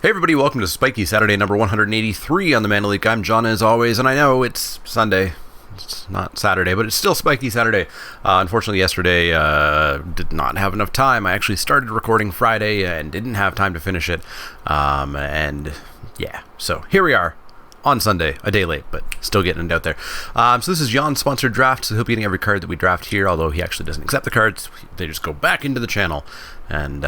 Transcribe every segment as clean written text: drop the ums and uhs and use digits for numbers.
Hey everybody, welcome to Spikey, Saturday number 183 on the Leek. I'm John as always, and I know it's Sunday. It's not Saturday, but it's still Spikey Saturday. Unfortunately, yesterday did not have enough time. I actually started recording Friday and didn't have time to finish it. And yeah, so here we are on Sunday, a day late, but still getting it out there. So this is John's sponsored draft, so he'll be getting every card that we draft here, although he actually doesn't accept the cards. They just go back into the channel and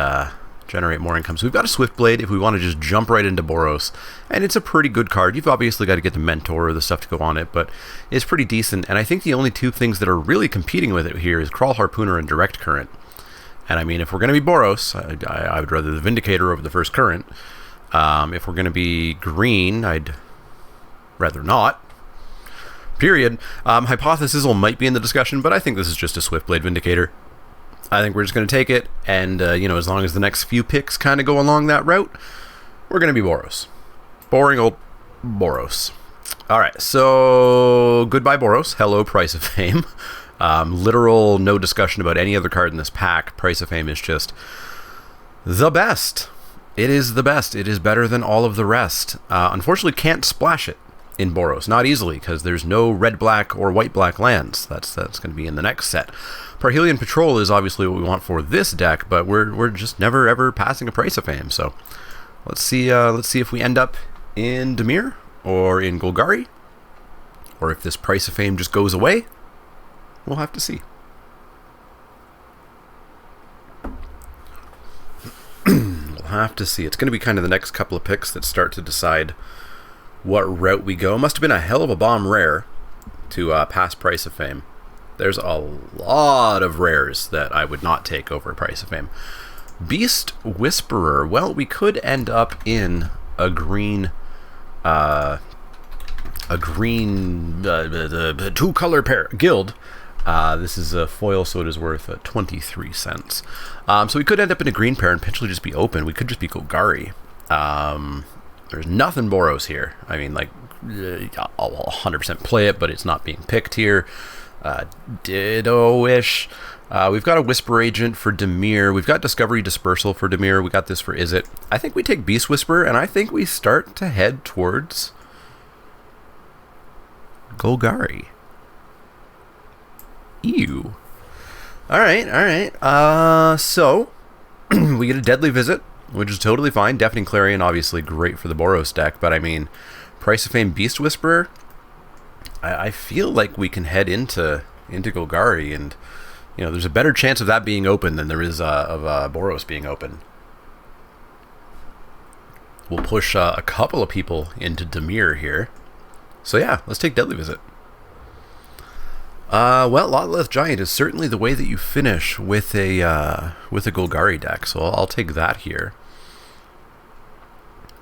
generate more income. So we've got a Swiftblade if we want to just jump right into Boros, and it's a pretty good card. You've obviously got to get the Mentor or the stuff to go on it, but it's pretty decent. And I think the only two things that are really competing with it here is Crawl Harpooner and Direct Current. And I mean, if we're going to be Boros, I would rather the Vindicator over the first Current. If we're going to be green, I'd rather not. Period. Hypothesizzle might be in the discussion, but I think this is just a Swiftblade Vindicator. I think we're just going to take it, and, as long as the next few picks kind of go along that route, we're going to be Boros. Boring old Boros. Alright, so goodbye Boros. Hello Price of Fame. Literal no discussion about any other card in this pack. Price of Fame is just the best. It is the best. It is better than all of the rest. Unfortunately, can't splash it in Boros. Not easily, because there's no red-black or white-black lands. That's going to be in the next set. Parhelion Patrol is obviously what we want for this deck, but we're just never ever passing a Price of Fame. So let's see if we end up in Dimir or in Golgari, or if this Price of Fame just goes away. We'll have to see. We'll have to see. It's going to be kind of the next couple of picks that start to decide what route we go. Must have been a hell of a bomb rare to pass Price of Fame. There's a lot of rares that I would not take over Price of Fame. Beast Whisperer. Well, we could end up in a green two-color pair guild. This is a foil, so it is worth 23 cents. So we could end up in a green pair and potentially just be open. We could just be Golgari. There's nothing Boros here. I mean, like, I'll 100% play it, but it's not being picked here. Ditto-ish. We've got a Whisper Agent for Dimir. We've got Discovery Dispersal for Dimir. We got this for Izzet. I think we take Beast Whisperer, and I think we start to head towards Golgari. Ew. Alright. So, we get a Deadly Visit, which is totally fine. Deafening Clarion, obviously great for the Boros deck, but I mean, Price of Fame Beast Whisperer, I feel like we can head into Golgari, and there's a better chance of that being open than there is of Boros being open. We'll push a couple of people into Dimir here. So yeah, let's take Deadly Visit. Well, Lotleth Giant is certainly the way that you finish with a Golgari deck, so I'll take that here.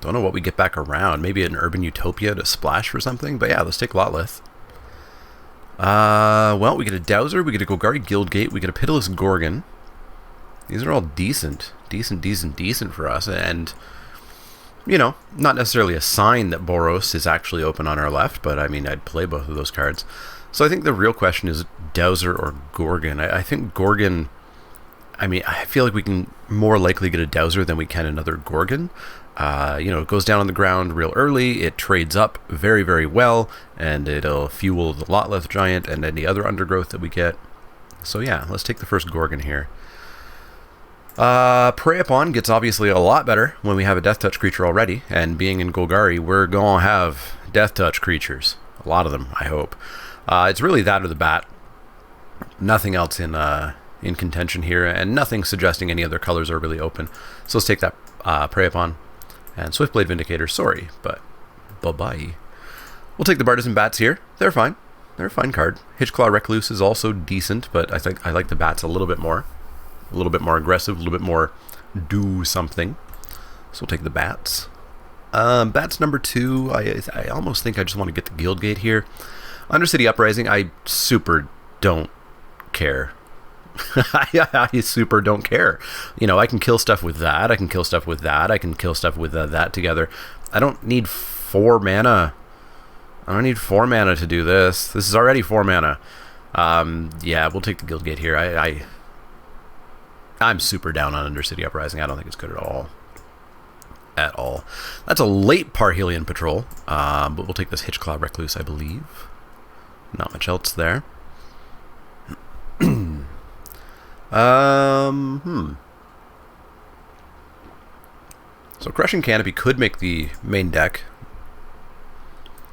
Don't know what we get back around. Maybe an Urban Utopia to splash for something, but yeah, let's take Lotleth. Well, we get a Dowser, we get a Golgari Guildgate, we get a Pitiless Gorgon. These are all decent for us, and, not necessarily a sign that Boros is actually open on our left, but I mean, I'd play both of those cards. So I think the real question is Dowser or Gorgon. I think Gorgon, I feel like we can more likely get a Dowser than we can another Gorgon. It goes down on the ground real early, it trades up very, very well, and it'll fuel the Lotleth Giant and any other undergrowth that we get. So yeah, let's take the first Gorgon here. Prey Upon gets obviously a lot better when we have a Death Touch creature already, and being in Golgari, we're gonna have Death Touch creatures. A lot of them, I hope. It's really that or the Bat. Nothing else in contention here, and nothing suggesting any other colors are really open. So let's take that Prey Upon. And Swiftblade Vindicator, sorry, but bye-bye. We'll take the Bartisan Bats here. They're fine. They're a fine card. Hitchclaw Recluse is also decent, but I think I like the Bats a little bit more. A little bit more aggressive, a little bit more do something. So we'll take the Bats. Bats number 2, I almost think I just want to get the Guildgate here. Undercity Uprising, I super don't care. I super don't care. I can kill stuff with that. I can kill stuff with that. I can kill stuff with that together. I don't need 4 mana. I don't need 4 mana to do this. This is already 4 mana. Yeah, we'll take the Guildgate here. I'm super down on Undercity Uprising. I don't think it's good at all. at all. That's a late Parhelion Patrol, but we'll take this Hitchclaw Recluse, I believe. Not much else there. So Crushing Canopy could make the main deck.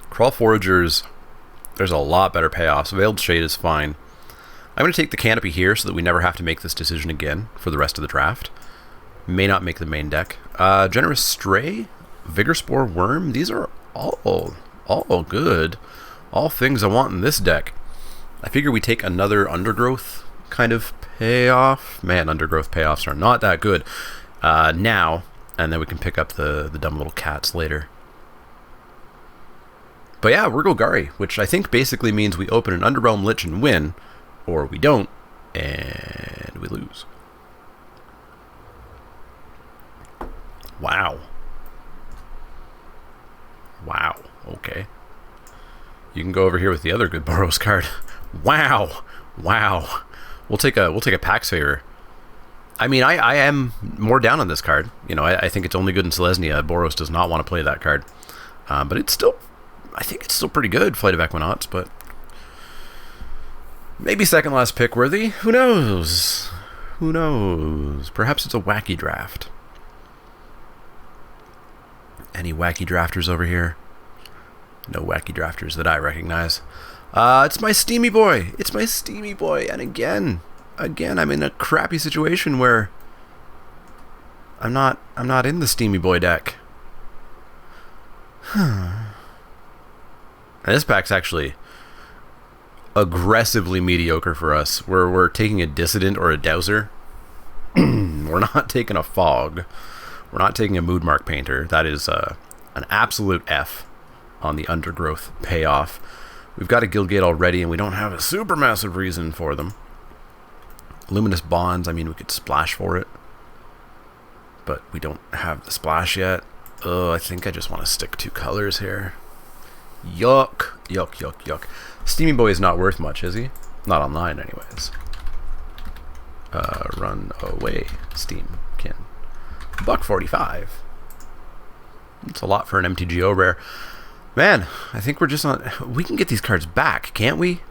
Crawl Foragers, there's a lot better payoffs. Veiled Shade is fine. I'm going to take the Canopy here so that we never have to make this decision again for the rest of the draft. May not make the main deck. Generous Stray, Vigor Spore Worm, these are all good. All things I want in this deck. I figure we take another Undergrowth kind of payoff. Man, Undergrowth payoffs are not that good now, and then we can pick up the dumb little cats later. But yeah, we're Golgari, which I think basically means we open an Underrealm Lich and win, or we don't, and we lose. Wow. Wow. Okay. You can go over here with the other good Boros card. Wow. Wow. We'll take a Pax Favor. I mean, I am more down on this card. You know, I think it's only good in Selesnya. Boros does not want to play that card. But it's still, I think it's still pretty good, Flight of Equinaughts, but maybe second last pick worthy. Who knows? Who knows? Perhaps it's a wacky draft. Any wacky drafters over here? No wacky drafters that I recognize. It's my Steamy Boy. It's my Steamy Boy. And again, I'm in a crappy situation where I'm not in the Steamy Boy deck. And this pack's actually aggressively mediocre for us. We're taking a Dissident or a Dowser. We're not taking a Fog. We're not taking a Moodmark Painter. That is an absolute F on the Undergrowth payoff. We've got a Guildgate already, and we don't have a super massive reason for them. Luminous Bonds, I mean, we could splash for it. But we don't have the splash yet. Oh, I think I just want to stick 2 colors here. Yuck. Yuck, yuck, yuck. Steamy Boy is not worth much, is he? Not online, anyways. Run away, Steamkin. $1.45. It's a lot for an MTGO rare. Man, I think we're just on... We can get these cards back, can't we?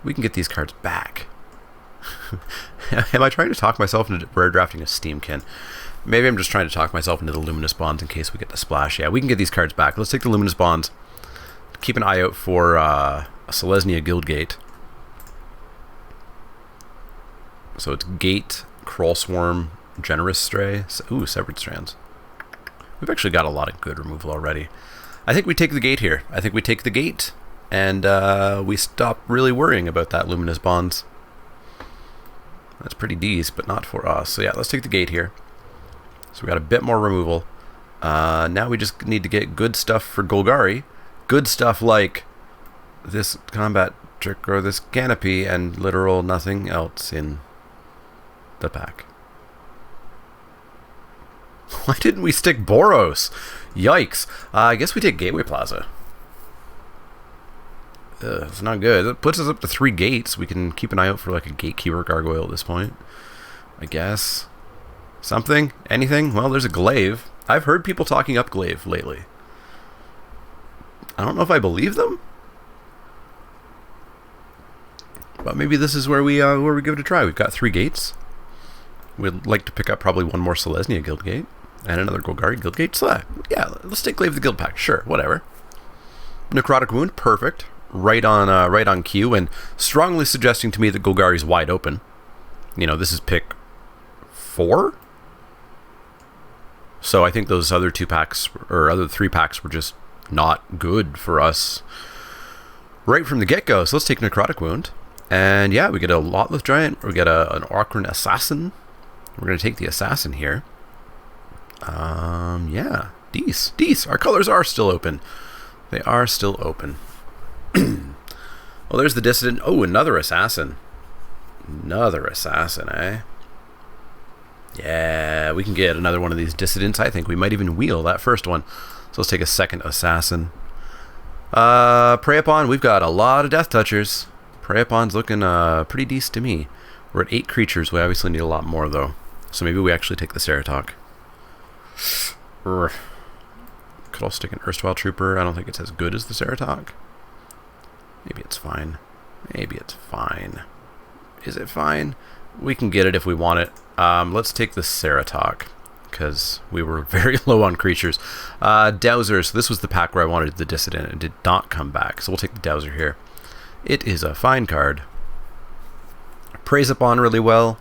We can get these cards back. Am I trying to talk myself into rare drafting a Steamkin? Maybe I'm just trying to talk myself into the Luminous Bonds in case we get the splash. Yeah, we can get these cards back. Let's take the Luminous Bonds. Keep an eye out for a Selesnya Guildgate. So it's Gate, Crawl Swarm, Generous Stray. Ooh, Severed Strands. We've actually got a lot of good removal already. I think we take the Gate here. I think we take the Gate, and we stop really worrying about that Luminous Bonds. That's pretty decent, but not for us. So yeah, let's take the Gate here. So we got a bit more removal. Now we just need to get good stuff for Golgari. Good stuff like this Combat Trick or this Canopy and literal nothing else in the pack. Why didn't we stick Boros? Yikes. I guess we take Gateway Plaza. It's not good. It puts us up to 3 gates. We can keep an eye out for like a Gatekeeper Gargoyle at this point, I guess. Something? Anything? Well, there's a Glaive. I've heard people talking up Glaive lately. I don't know if I believe them, but maybe this is where we give it a try. We've got 3 gates. We'd like to pick up probably one more Selesnya Guildgate and another Golgari Guildgate. So yeah, let's take Glaive the Guild Pack. Sure, whatever. Necrotic Wound, perfect. Right on cue, and strongly suggesting to me that Golgari's wide open. You know, this is pick 4. So I think those other 2 packs, or other 3 packs, were just not good for us right from the get-go. So let's take Necrotic Wound. And yeah, we get a Lotless Giant. We get an Orcran Assassin. We're going to take the Assassin here. Yeah. Dece. Our colors are still open. They are still open. Well, there's the Dissident. Oh, another Assassin. Another Assassin, eh? Yeah, we can get another one of these Dissidents. I think we might even wheel that first one. So let's take a second Assassin. Prey Upon. We've got a lot of Death Touchers. Prey Upon's looking pretty decent to me. We're at 8 creatures. We obviously need a lot more, though. So maybe we actually take the Ceratok. Could also stick an Erstwhile Trooper. I don't think it's as good as the Ceratok. Maybe it's fine. Maybe it's fine. Is it fine? We can get it if we want it. Let's take the Ceratok, because we were very low on creatures. Dowser. So this was the pack where I wanted the Dissident. It did not come back. So we'll take the Dowser here. It is a fine card. Preys upon really well.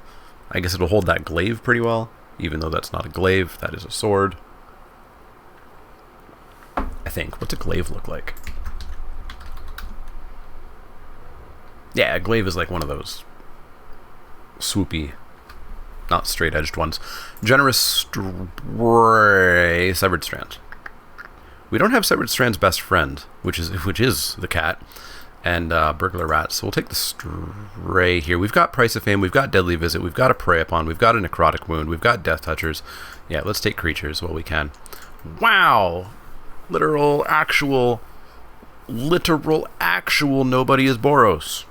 I guess it'll hold that glaive pretty well, even though that's not a glaive. That is a sword. I think. What's a glaive look like? Yeah, a glaive is like one of those swoopy, not straight-edged ones. Generous Severed Strand. We don't have Severed Strand's best friend, which is the cat, and Burglar Rat. So we'll take the Stray here. We've got Price of Fame, we've got Deadly Visit, we've got a Prey Upon, we've got a Necrotic Wound, we've got Death Touchers. Yeah, let's take creatures while we can. Wow! Literal, actual nobody is Boros.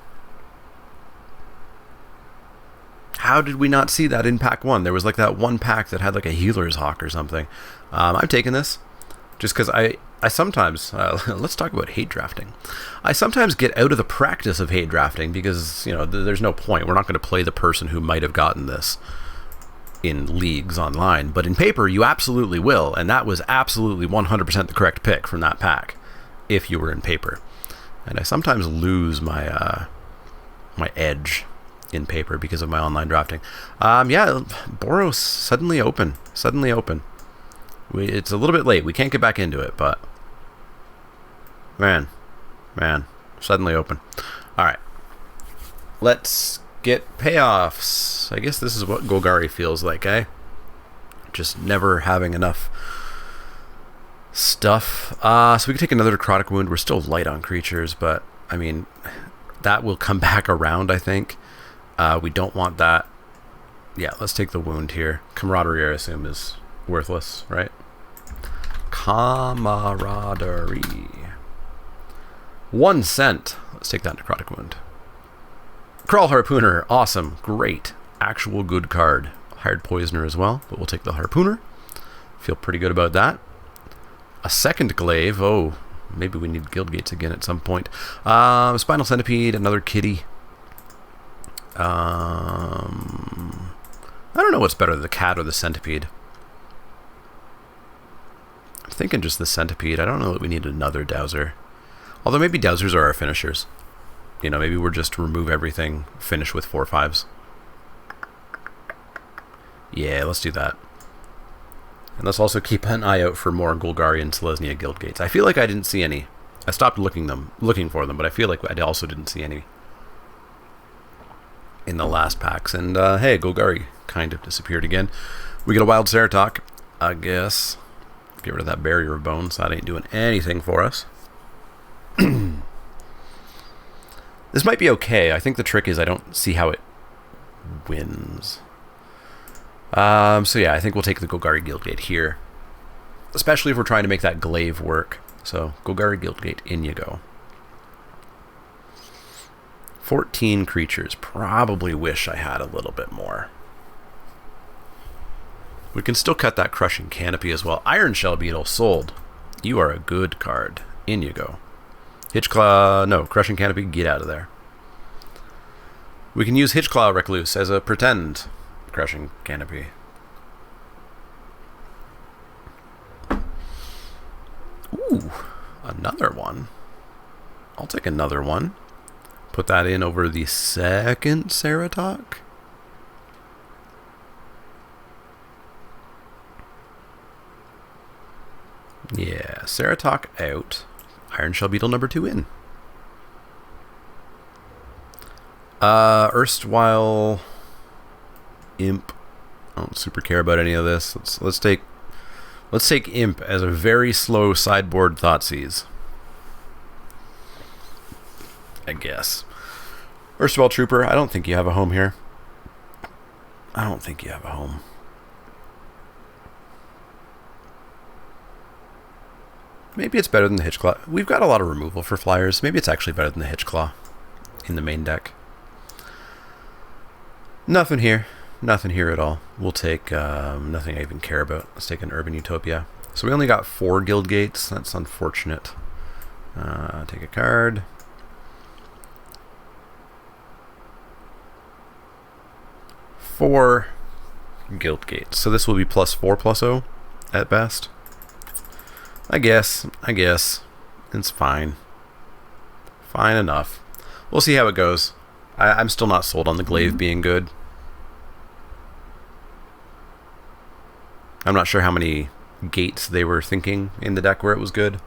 How did we not see that in pack 1? There was like that one pack that had like a Healer's Hawk or something. I'm taking this just because I sometimes, let's talk about hate drafting. I sometimes get out of the practice of hate drafting because, you know, there's no point. We're not going to play the person who might have gotten this in leagues online. But in paper, you absolutely will. And that was absolutely 100% the correct pick from that pack if you were in paper. And I sometimes lose my, my edge in paper because of my online drafting. Yeah, Boros suddenly open. It's a little bit late. We can't get back into it, but man, suddenly open. All right, let's get payoffs. I guess this is what Golgari feels like, eh? Just never having enough stuff. So we can take another Necrotic Wound. We're still light on creatures, but I mean, that will come back around, I think. We don't want that. Yeah, let's take the wound here. Camaraderie, I assume, is worthless, right? Camaraderie. 1 cent. Let's take that Necrotic Wound. Crawl Harpooner. Awesome. Great. Actual good card. Hired Poisoner as well, but we'll take the Harpooner. Feel pretty good about that. A second Glaive. Oh, maybe we need Guildgates again at some point. Spinal Centipede. Another kitty. I don't know what's better, the cat or the centipede. I'm thinking just the centipede. I don't know that we need another Dowser. Although maybe Dowsers are our finishers. You know, maybe we're just remove everything, finish with 4/5s. Yeah, let's do that. And let's also keep an eye out for more Golgari and Selesnya Guildgates. I feel like I didn't see any. I stopped looking for them, but I feel like I also didn't see any in the last packs. And hey, Golgari kind of disappeared again. We get a Wild Ceratok, I guess. Get rid of that Barrier of Bones. That ain't doing anything for us. This might be okay. I think the trick is I don't see how it wins. So yeah, I think we'll take the Golgari Guildgate here. Especially if we're trying to make that glaive work. So, Golgari Guildgate, in you go. 14 creatures. Probably wish I had a little bit more. We can still cut that Crushing Canopy as well. Iron Shell Beetle sold. You are a good card. In you go. Hitchclaw, no, Crushing Canopy, get out of there. We can use Hitchclaw Recluse as a pretend Crushing Canopy. Ooh, another one. I'll take another one. Put that in over the second Ceratok. Yeah, Ceratok out. Iron Shell Beetle number 2 in. Erstwhile Imp. I don't super care about any of this. Let's take Imp as a very slow sideboard Thoughtseize, I guess. Erstwhile Trooper. I don't think you have a home here. I don't think you have a home. Maybe it's better than the Hitchclaw. We've got a lot of removal for flyers. Maybe it's actually better than the Hitchclaw in the main deck. Nothing here. nothing here at all. We'll take nothing I even care about. Let's take an Urban Utopia. So we only got 4 guild gates. That's unfortunate. Take a card. Four guild gates. So this will be +4/+0 at best. I guess. It's fine. Fine enough. We'll see how it goes. I'm still not sold on the glaive being good. I'm not sure how many gates they were thinking in the deck where it was good.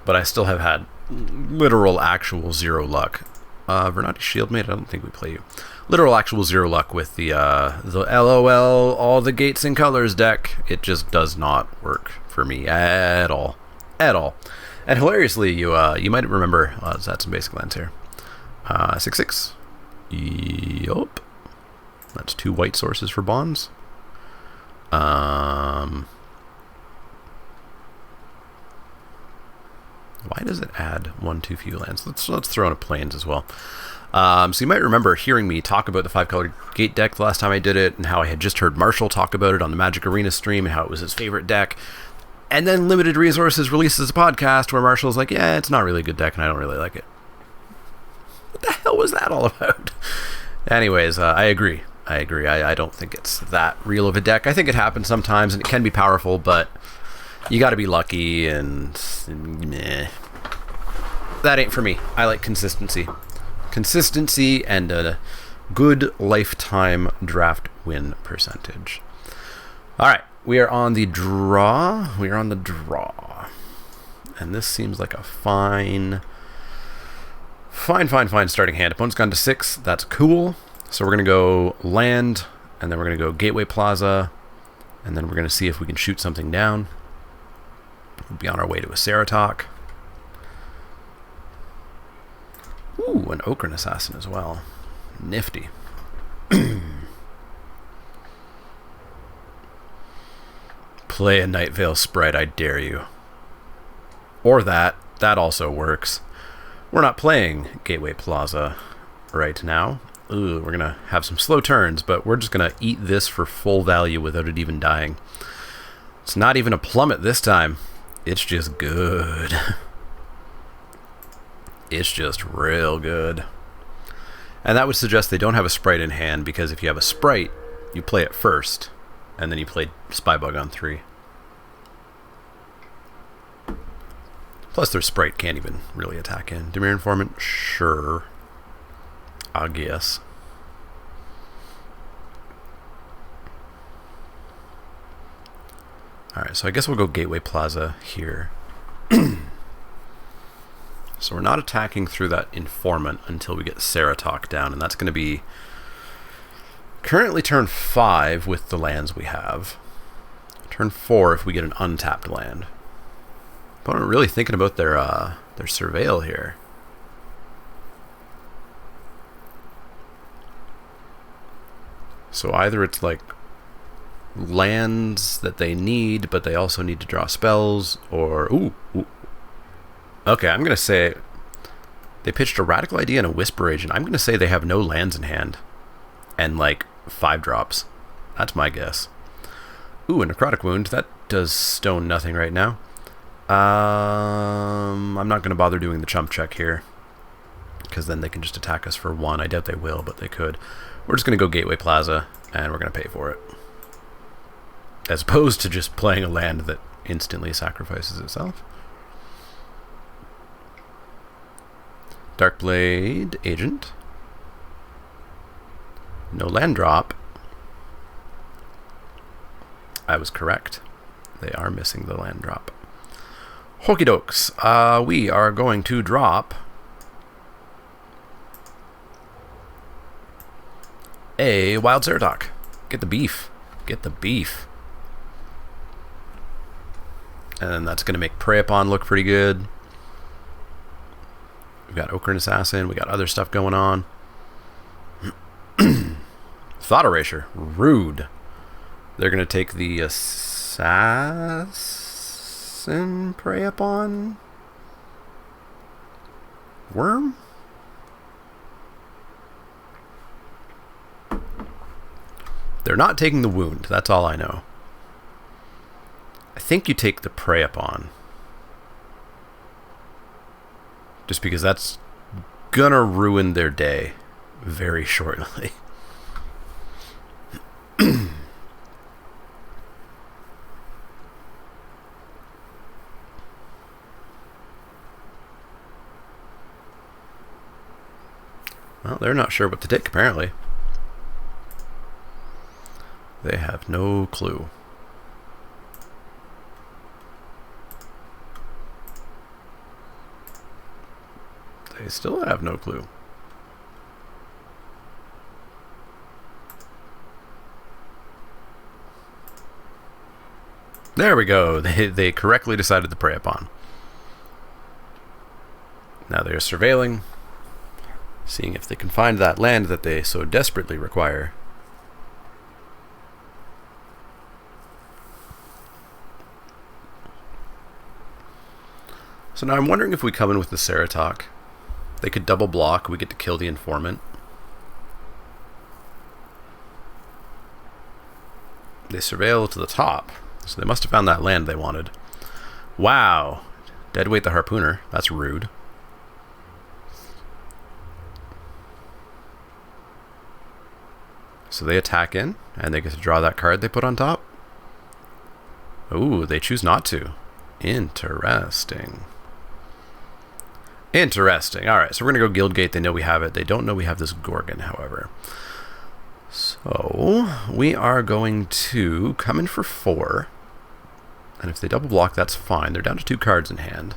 But I still have had literal actual 0 luck. Vernati Shieldmate, I don't think we play you. Literal actual 0 luck with the LOL all the gates and colors deck. It just does not work for me at all. At all. And hilariously, you might remember, let's add some basic lands here. 6/6. Yup. That's 2 white sources for bonds. Why does it add 1 too few lands? Let's throw in a plains as well. So you might remember hearing me talk about the 5-color gate deck the last time I did it, and how I had just heard Marshall talk about it on the Magic Arena stream, and how it was his favorite deck. And then Limited Resources releases a podcast where Marshall's like, yeah, it's not really a good deck, and I don't really like it. What the hell was that all about? Anyways, I agree. I don't think it's that real of a deck. I think it happens sometimes, and it can be powerful, but you got to be lucky, and meh. That ain't for me. I like consistency. Consistency and a good lifetime draft win percentage. All right, we are on the draw. And this seems like a fine starting hand. Opponent's gone to 6. That's cool. So we're going to go land, and then we're going to go Gateway Plaza, and then we're going to see if we can shoot something down. We'll be on our way to a Ceratok. Ooh, an Okran Assassin as well. Nifty. Play a Night Veil Sprite, I dare you. Or that. That also works. We're not playing Gateway Plaza right now. Ooh, we're going to have some slow turns, but we're just going to eat this for full value without it even dying. It's not even a plummet this time. It's just good. It's just real good. And that would suggest they don't have a Sprite in hand, because if you have a Sprite, you play it first, and then you play Spybug on 3. Plus their Sprite can't even really attack in. Dimir Informant? Sure. I guess. Alright, so I guess we'll go Gateway Plaza here. So we're not attacking through that Informant until we get Ceratok down, and that's going to be currently turn 5 with the lands we have. Turn 4 if we get an untapped land. Opponent really thinking about their Surveil here. So either it's like lands that they need, but they also need to draw spells, or ooh. Okay, I'm gonna say they pitched a Radical Idea and a Whisper Agent. I'm gonna say they have no lands in hand, and like 5 drops. That's my guess. Ooh, a Necrotic Wound. That does stone nothing right now. I'm not gonna bother doing the chump check here, because then they can just attack us for 1. I doubt they will, but they could. We're just gonna go Gateway Plaza, and we're gonna pay for it, as opposed to just playing a land that instantly sacrifices itself. Darkblade Agent. No land drop. I was correct. They are missing the land drop. Hokey dokes. We are going to drop a Wild Ceratok. Get the beef. Get the beef. And then that's going to make Prey Upon look pretty good. We've got Okran Assassin. We got other stuff going on. Thought Erasure. Rude. They're going to take the Assassin Prey Upon Worm? They're not taking the wound. That's all I know. I think you take the Prey Upon. Just because that's gonna ruin their day very shortly. Well, they're not sure what to take, apparently. They have no clue. They still have no clue. There we go. They correctly decided to Prey Upon. Now they're surveilling, seeing if they can find that land that they so desperately require. So now I'm wondering if we come in with the Ceratok. They could double block, we get to kill the Informant. They surveil to the top, so they must have found that land they wanted. Wow! Deadweight the Harpooner, that's rude. So they attack in, and they get to draw that card they put on top. Ooh, they choose not to. Interesting. Interesting. Alright, so we're going to go Guildgate. They know we have it. They don't know we have this Gorgon, however. So, we are going to come in for 4. And if they double block, that's fine. They're down to 2 cards in hand.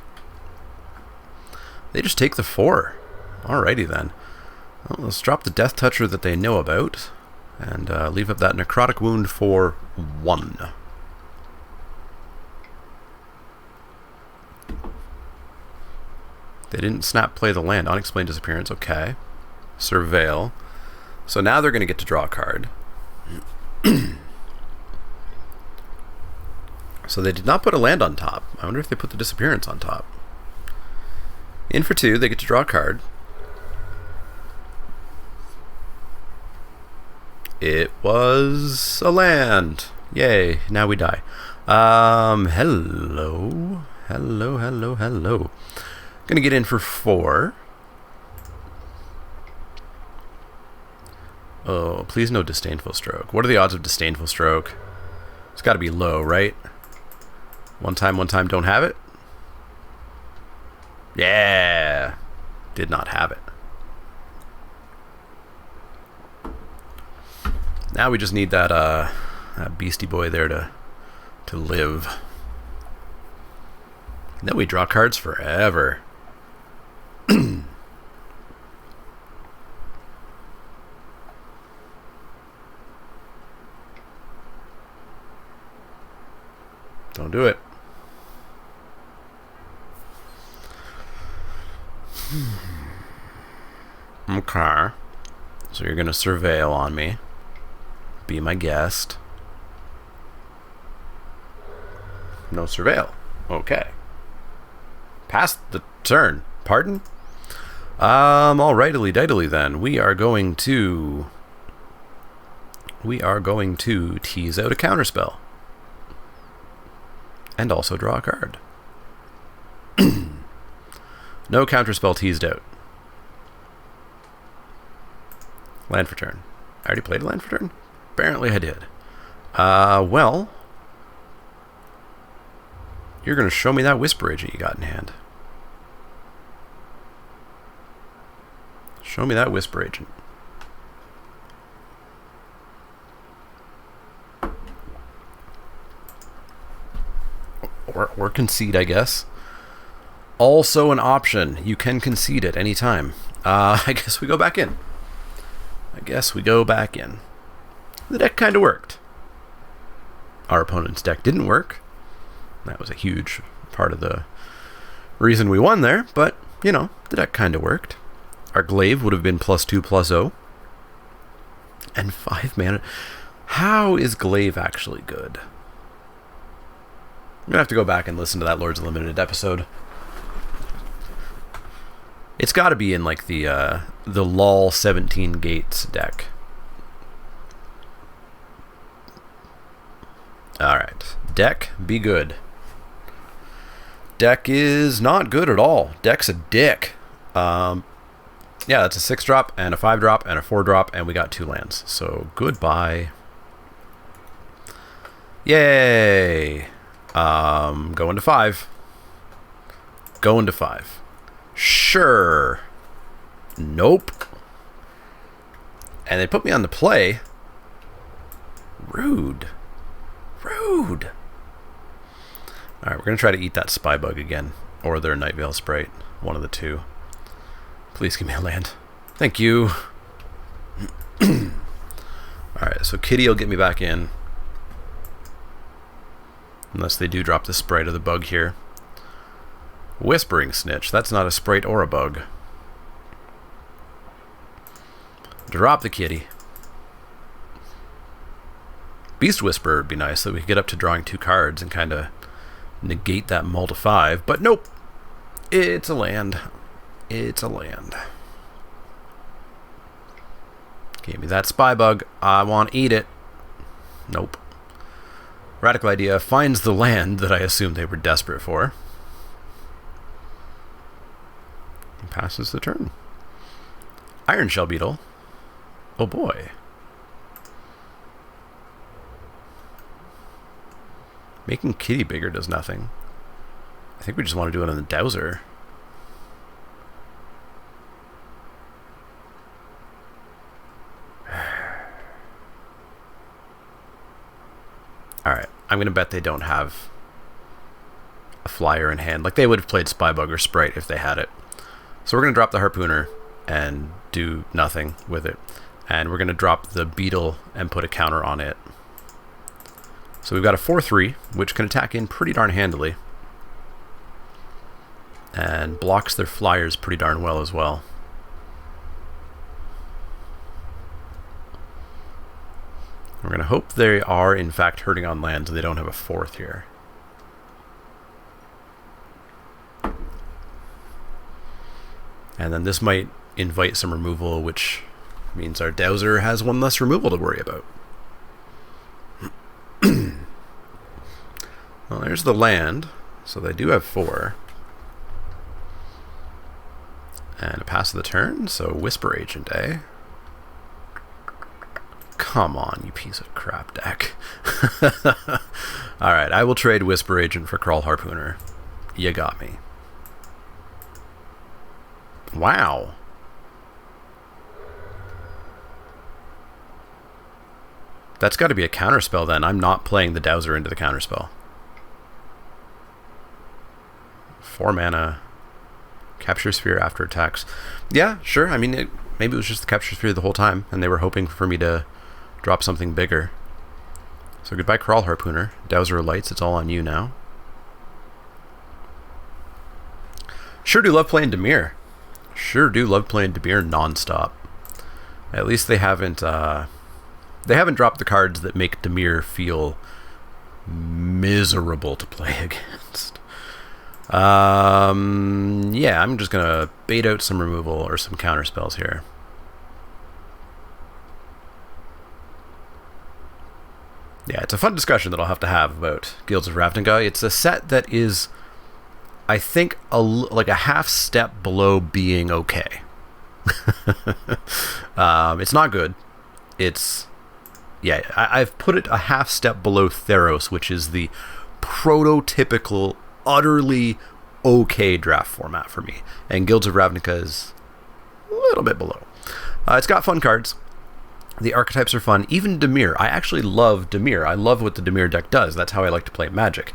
They just take the 4. Alrighty then. Well, let's drop the Death Toucher that they know about. And leave up that Necrotic Wound for 1. They didn't snap play the land. Unexplained Disappearance. Okay. Surveil. So now they're going to get to draw a card. So they did not put a land on top. I wonder if they put the Disappearance on top. In for 2, they get to draw a card. It was a land. Yay, now we die. Hello. Hello. Gonna get in for 4. Oh, please no Disdainful Stroke. What are the odds of Disdainful Stroke? It's gotta be low, right? One time, don't have it? Yeah! Did not have it. Now we just need that beastie boy there to live. And then we draw cards forever. Don't do it. Okay. So you're gonna surveil on me. Be my guest. No surveil. Okay. Pass the turn. Pardon? Alrightly dightily then. We are going to tease out a counterspell. And also draw a card. No counterspell teased out. Land for turn. I already played a land for turn? Apparently I did. Well, you're going to show me that Whisper Agent you got in hand. Show me that Whisper Agent. Or concede, I guess. Also an option. You can concede at any time. I guess we go back in. The deck kind of worked. Our opponent's deck didn't work. That was a huge part of the reason we won there, but, you know, the deck kind of worked. Our Glaive would have been +2/+0. And 5 mana. How is Glaive actually good? I'm going to have to go back and listen to that Lords Unlimited episode. It's got to be in, like, the LOL 17 Gates deck. Alright. Deck, be good. Deck is not good at all. Deck's a dick. Yeah, that's a 6-drop and a 5-drop and a 4-drop, and we got 2 lands. So, goodbye. Yay! Going to 5. Going to 5. Sure. Nope. And they put me on the play. Rude. Rude. Alright, we're going to try to eat that Spy Bug again. Or their Night Veil Sprite. One of the two. Please give me a land. Thank you. Alright, so Kitty will get me back in. Unless they do drop the Sprite or the Bug here. Whispering Snitch. That's not a Sprite or a Bug. Drop the Kitty. Beast Whisperer would be nice, so we could get up to drawing 2 cards and kind of negate that mull to 5. But nope. It's a land. It's a land. Gave me that Spy Bug. I want to eat it. Nope. Radical Idea finds the land that I assumed they were desperate for. And passes the turn. Iron Shell Beetle. Oh boy. Making Kitty bigger does nothing. I think we just want to do it on the Dowser. Alright, I'm going to bet they don't have a flyer in hand. Like, they would have played Spybug or Sprite if they had it. So we're going to drop the Harpooner and do nothing with it. And we're going to drop the Beetle and put a counter on it. So we've got a 4-3, which can attack in pretty darn handily. And blocks their flyers pretty darn well as well. We're going to hope they are, in fact, hurting on land, so they don't have a 4th here. And then this might invite some removal, which means our Dowser has one less removal to worry about. Well, there's the land, so they do have 4. And a pass of the turn, so Whisper Agent, eh? Come on, you piece of crap deck. Alright, I will trade Whisper Agent for Crawl Harpooner. You got me. Wow. That's got to be a counterspell then. I'm not playing the Dowser into the counterspell. 4 mana. Capture Sphere after attacks. Yeah, sure. I mean, maybe it was just the Capture Sphere the whole time, and they were hoping for me to drop something bigger. So goodbye, Crawl Harpooner. Dowser Lights, it's all on you now. Sure do love playing Dimir. Sure do love playing Dimir non-stop. At least they haven't dropped the cards that make Dimir feel miserable to play against. Yeah, I'm just gonna bait out some removal or some counter spells here. Yeah, it's a fun discussion that I'll have to have about Guilds of Ravnica. It's a set that is, I think, like a half step below being okay. It's not good. It's, yeah, I've put it a half step below Theros, which is the prototypical, utterly okay draft format for me. And Guilds of Ravnica is a little bit below. It's got fun cards. The archetypes are fun. Even Dimir. I actually love Dimir. I love what the Dimir deck does. That's how I like to play Magic.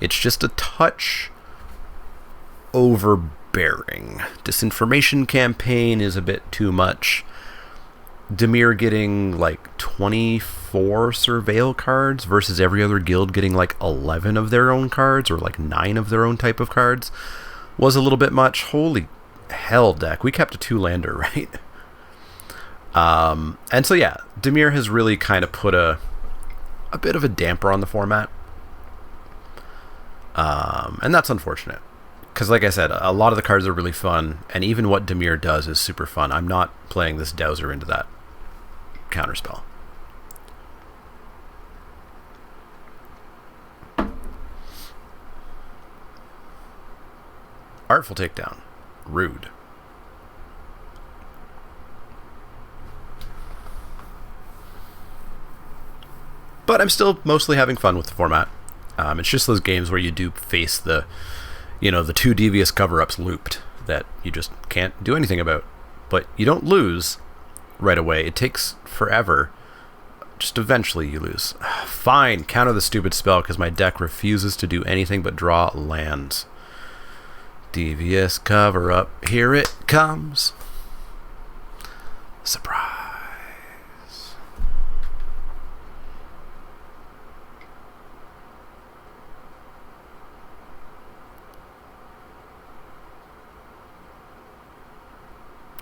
It's just a touch overbearing. Disinformation Campaign is a bit too much. Dimir getting like 24 Surveil cards versus every other guild getting like 11 of their own cards or like 9 of their own type of cards was a little bit much. Holy hell, deck. We kept a 2-lander, right? And so yeah, Dimir has really kind of put a bit of a damper on the format. And that's unfortunate. Because like I said, a lot of the cards are really fun, and even what Dimir does is super fun. I'm not playing this Dowser into that counterspell. Artful Takedown. Rude. But I'm still mostly having fun with the format. It's just those games where you do face the, the 2 devious cover-ups looped that you just can't do anything about. But you don't lose right away. It takes forever. Just eventually you lose. Fine, counter the stupid spell because my deck refuses to do anything but draw lands. Devious cover-up, here it comes. Surprise.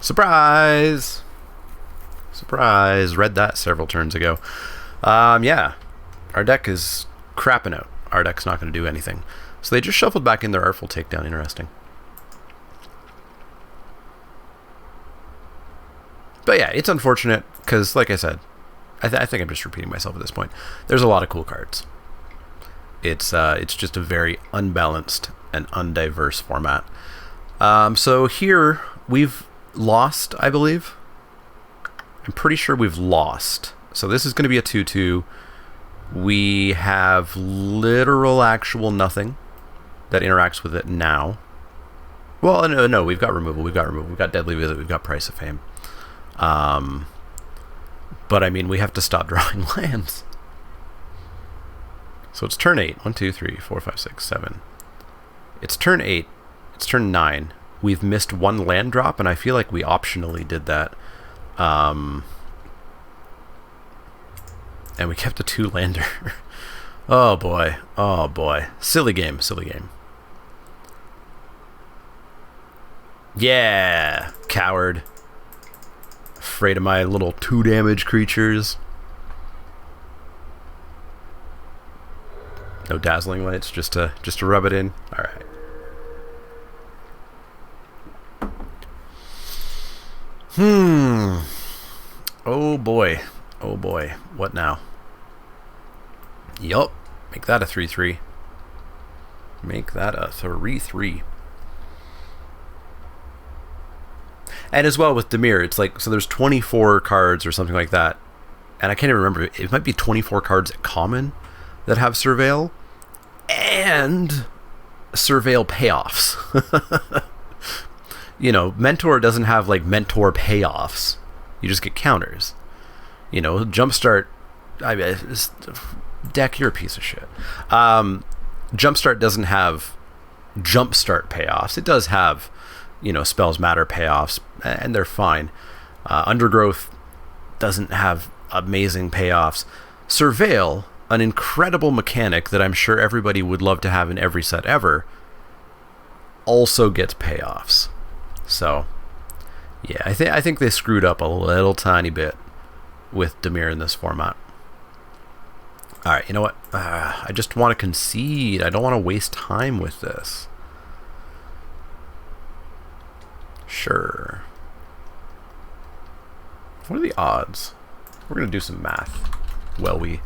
Surprise! Surprise! Read that several turns ago. Yeah. Our deck is crapping out. Our deck's not going to do anything. So they just shuffled back in their Artful Takedown. Interesting. But yeah, it's unfortunate because, like I said, I think I'm just repeating myself at this point. There's a lot of cool cards. It's just a very unbalanced and undiverse format. So here we've lost, I believe. I'm pretty sure we've lost. So this is going to be a 2-2. We have literal actual nothing that interacts with it now. Well, no, we've got removal. We've got Deadly Visit. We've got Price of Fame. But I mean, we have to stop drawing lands. So it's turn 8. 1, 2, 3, 4, 5, 6, 7. It's turn 8. It's turn 9. We've missed 1 land drop, and I feel like we optionally did that. And we kept a 2-lander. Oh boy. Oh boy. Silly game. Silly game. Yeah. Coward. Afraid of my little 2-damage creatures. No Dazzling Lights, just to rub it in. All right. Oh boy. Oh boy. What now? Yup. Make that a 3-3. Make that a 3-3. And as well with Dimir, it's like, so there's 24 cards or something like that. And I can't even remember. It might be 24 cards at common that have Surveil. And Surveil payoffs. Mentor doesn't have like Mentor payoffs. You just get counters. Jumpstart. Deck, you're a piece of shit. Jumpstart doesn't have Jumpstart payoffs. It does have, Spells Matter payoffs, and they're fine. Undergrowth doesn't have amazing payoffs. Surveil, an incredible mechanic that I'm sure everybody would love to have in every set ever, also gets payoffs. So, yeah, I think they screwed up a little tiny bit with Dimir in this format. All right, you know what? I just want to concede. I don't want to waste time with this. Sure. What are the odds? We're going to do some math. Well, we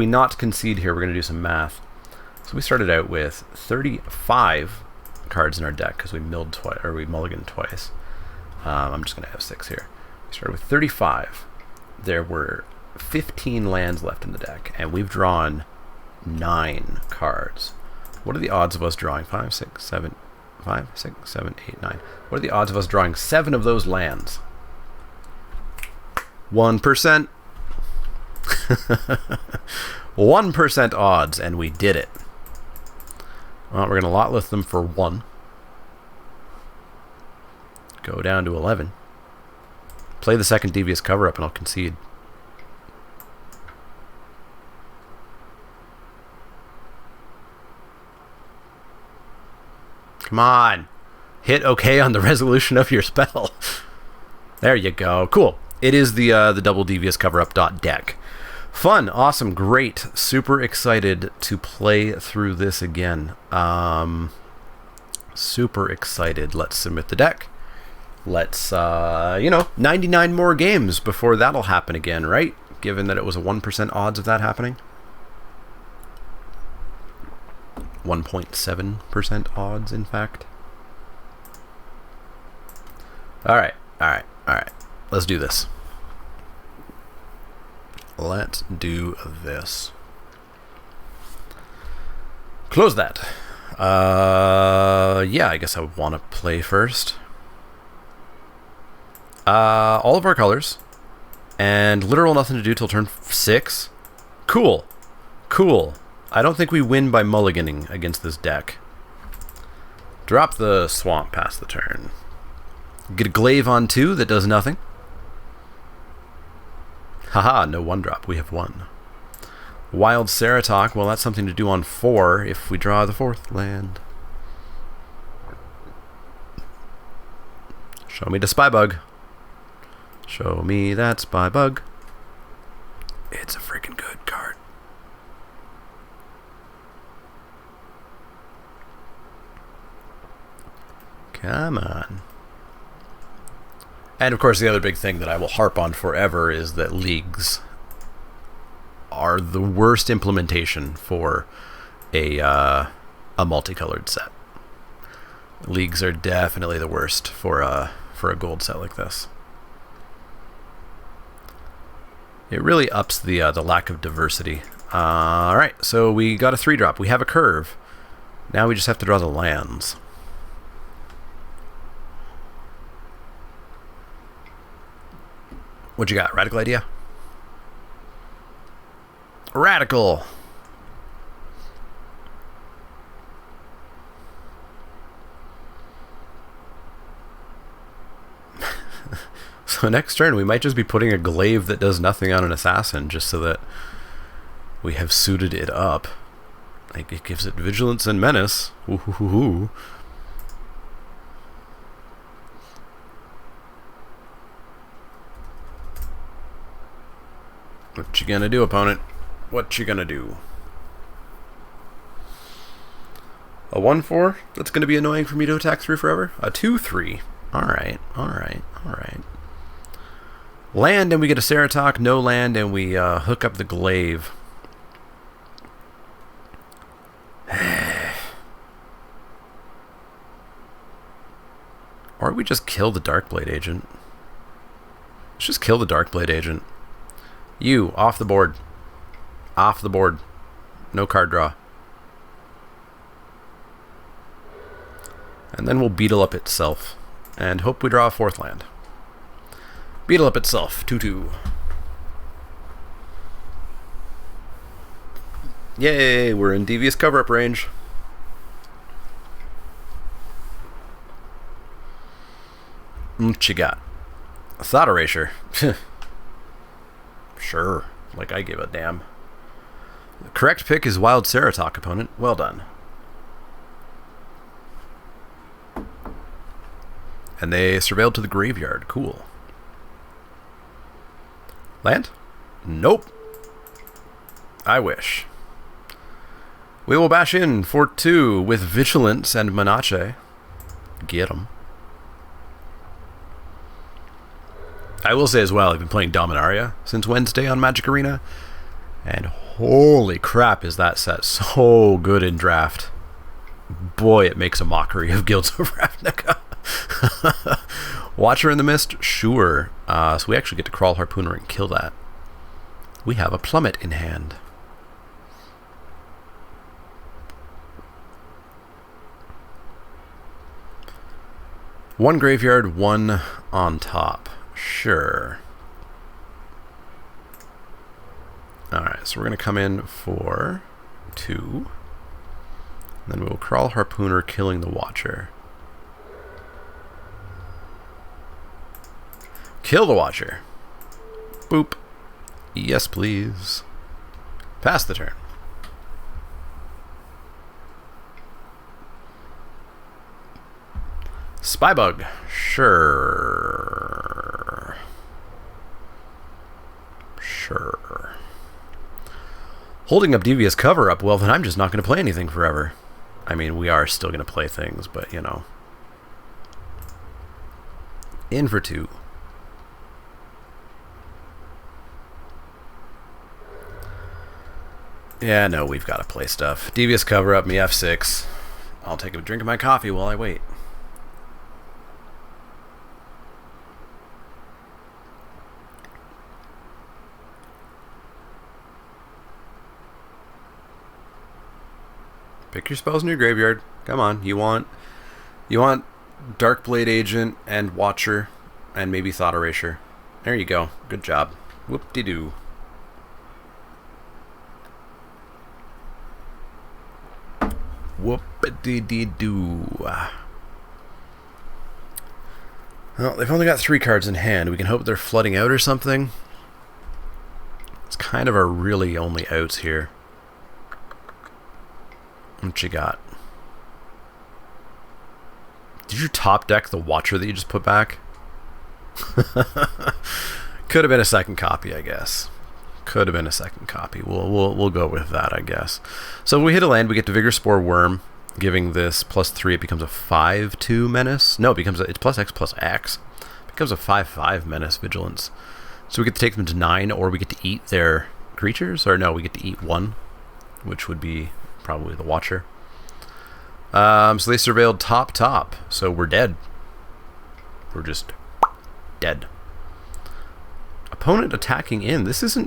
not concede here. We're going to do some math. So we started out with 35 cards in our deck because we milled twice, or we mulliganed twice. I'm just going to have 6 here. We started with 35. There were 15 lands left in the deck, and we've drawn 9 cards. What are the odds of us drawing 5, 6, 7, 8, 9? What are the odds of us drawing 7 of those lands? 1%. 1% odds, and we did it. Well, we're going to lot list them for 1. Go down to 11. Play the second Devious Cover-Up, and I'll concede. Come on. Hit OK on the resolution of your spell. There you go. Cool. It is the double Devious Cover-Up deck. Fun, awesome, great. Super excited to play through this again. Super excited. Let's submit the deck. Let's, 99 more games before that'll happen again, right? Given that it was a 1% odds of that happening. 1.7% odds, in fact. Alright, alright, alright. Let's do this. Let's do this. Close that. Yeah, I guess I would want to play first. All of our colors. And literal nothing to do till turn 6. Cool. Cool. I don't think we win by mulliganing against this deck. Drop the swamp past the turn. Get a glaive on 2 that does nothing. Haha, no 1-drop. We have 1. Wild Ceratok, well, that's something to do on 4 if we draw the 4th land. Show me the Spybug. Show me that Spybug. It's a freaking good card. Come on. And of course, the other big thing that I will harp on forever is that leagues are the worst implementation for a multicolored set. Leagues are definitely the worst for a gold set like this. It really ups the lack of diversity. All right, so we got a 3-drop. We have a curve. Now we just have to draw the lands. What you got? Radical idea? Radical. So next turn we might just be putting a glaive that does nothing on an assassin just so that we have suited it up. Like, it gives it vigilance and menace. Ooh. What you gonna do, opponent? What you gonna do? A 1/4? That's gonna be annoying for me to attack through forever? A 2/3. Alright. Land and we get a Ceratok, no land and we hook up the glaive. Or we just kill the Darkblade Agent. Let's just kill the Darkblade Agent. You, off the board. Off the board. No card draw. And then we'll Beetle Up itself. And hope we draw a 4th land. Beetle Up itself. 2/2. Yay, we're in Devious Cover-Up range. What you got? A Thought Erasure. Sure, like I give a damn. The correct pick is Wild Ceratok, opponent. Well done. And they surveilled to the graveyard. Cool. Land? Nope. I wish. We will bash in for 2 with Vigilance and Menace. Get 'em. I will say as well, I've been playing Dominaria since Wednesday on Magic Arena, and holy crap is that set so good in draft. Boy, it makes a mockery of Guilds of Ravnica. Watcher in the Mist? Sure. So we actually get to Crawl Harpooner and kill that. We have a Plummet in hand. One graveyard, 1 on top. Sure. Alright, so we're going to come in for 2. And then we'll Crawl Harpooner, killing the Watcher. Kill the Watcher. Boop. Yes, please. Pass the turn. Spybug. Sure. Holding up Devious Cover-Up, well then I'm just not going to play anything forever. I mean, we are still going to play things, but you know. In for 2. Yeah, no, we've got to play stuff. Devious Cover-Up, me F6. I'll take a drink of my coffee while I wait. Pick your spells in your graveyard. Come on. You want Darkblade Agent and Watcher and maybe Thought Erasure. There you go. Good job. Whoop-de-doo. Whoop-de-dee-doo. Well, they've only got 3 cards in hand. We can hope they're flooding out or something. It's kind of our really only outs here. What you got? Did you top deck the Watcher that you just put back? Could have been a second copy, I guess. Could have been a second copy. We'll go with that, I guess. So when we hit a land, we get to Vigor Spore Worm, giving this +3. It becomes a 5/2 menace. No, it's +X. It becomes a 5/5 menace Vigilance. So we get to take them to 9, or we get to eat their creatures, or no, we get to eat 1, which would be probably the Watcher. So they surveilled top, so we're dead. We're just dead. Opponent attacking in. This is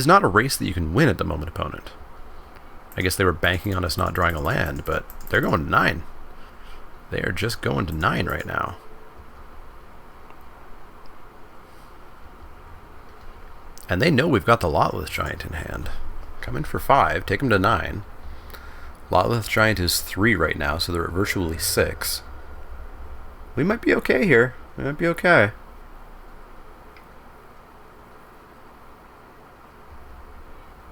not a race that you can win at the moment, opponent. I guess they were banking on us not drawing a land, but they're going to 9. They are just going to 9 right now. And they know we've got the Lotless Giant in hand. Come in for 5, take them to 9. Lotless Giant is 3 right now, so they're at virtually 6. We might be okay here. We might be okay.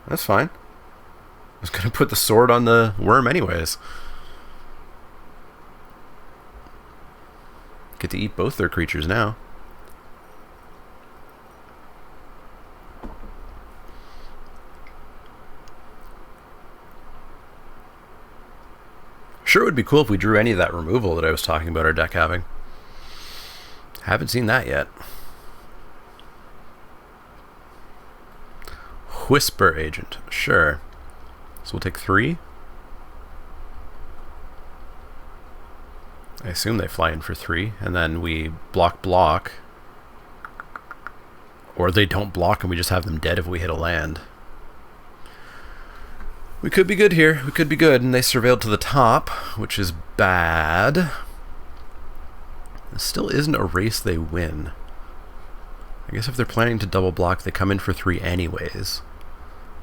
That's fine. I was going to put the sword on the worm anyways. Get to eat both their creatures now. Sure would be cool if we drew any of that removal that I was talking about our deck having. Haven't seen that yet. Whisper Agent. Sure. So we'll take 3. I assume they fly in for 3, and then we block. Or they don't block and we just have them dead if we hit a land. We could be good here. We could be good. And they surveilled to the top, which is bad. This still isn't a race they win. I guess if they're planning to double block, they come in for 3 anyways.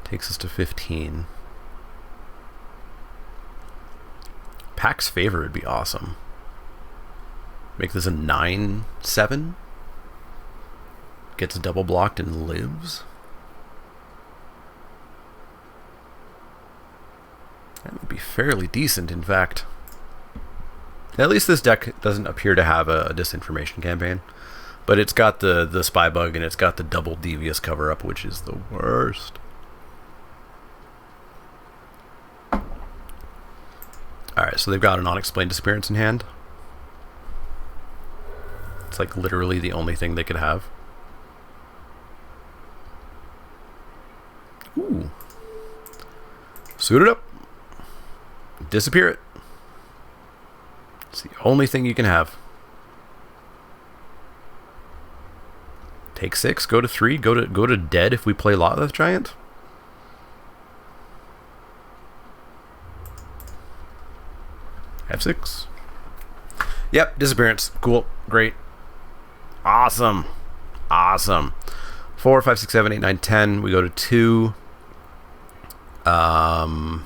Takes us to 15. Pack's Favor would be awesome. Make this a 9/7. Gets double blocked and lives. That would be fairly decent, in fact. At least this deck doesn't appear to have a disinformation campaign. But it's got the Spy Bug, and it's got the double Devious cover-up, which is the worst. Alright, so they've got an Unexplained Disappearance in hand. It's like literally the only thing they could have. Ooh. Suit it up. Disappear it. It's the only thing you can have. Take 6, go to 3, go to dead if we play Lotless Giant. F6. Yep, disappearance. Cool. Great. Awesome. Awesome. 4, 5, 6, 7, 8, 9, 10. We go to 2. 3, 4.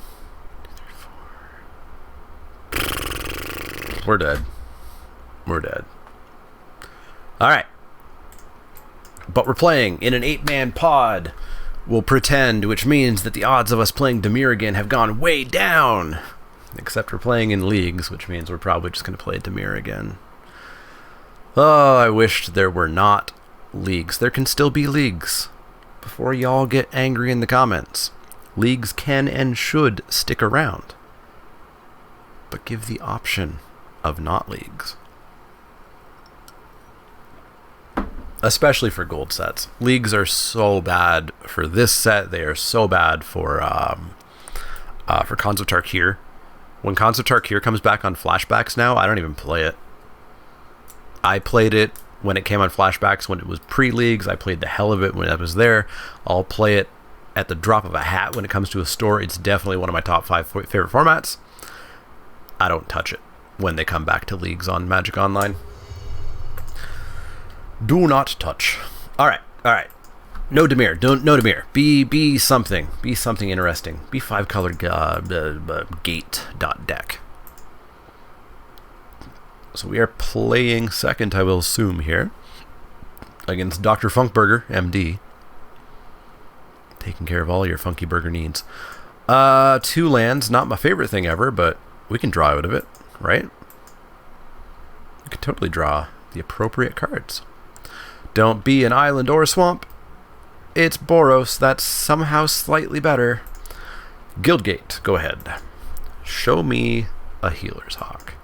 We're dead. We're dead. Alright. But we're playing in an 8-man pod. We'll pretend, which means that the odds of us playing Dimir again have gone way down. Except we're playing in leagues, which means we're probably just going to play Dimir again. Oh, I wished there were not leagues. There can still be leagues. Before y'all get angry in the comments. Leagues can and should stick around. But give the option of not leagues. Especially for gold sets. Leagues are so bad for this set. They are so bad for Khans of Tarkir. When Khans of Tarkir comes back on flashbacks now, I don't even play it. I played it when it came on flashbacks when it was pre-leagues. I played the hell of it when it was there. I'll play it at the drop of a hat when it comes to a store. It's definitely one of my top 5 favorite formats. I don't touch it when they come back to leagues on Magic Online. Do not touch. All right. No Demir. No Demir. Be something. Be something interesting. Be 5-colored gate.deck. So we are playing second, I will assume, here. Against Dr. Funkburger, MD. Taking care of all your Funky Burger needs. 2 lands. Not my favorite thing ever, but we can draw out of it, right? We can totally draw the appropriate cards. Don't be an island or a swamp. It's Boros. That's somehow slightly better. Guildgate, go ahead. Show me a Healer's Hawk.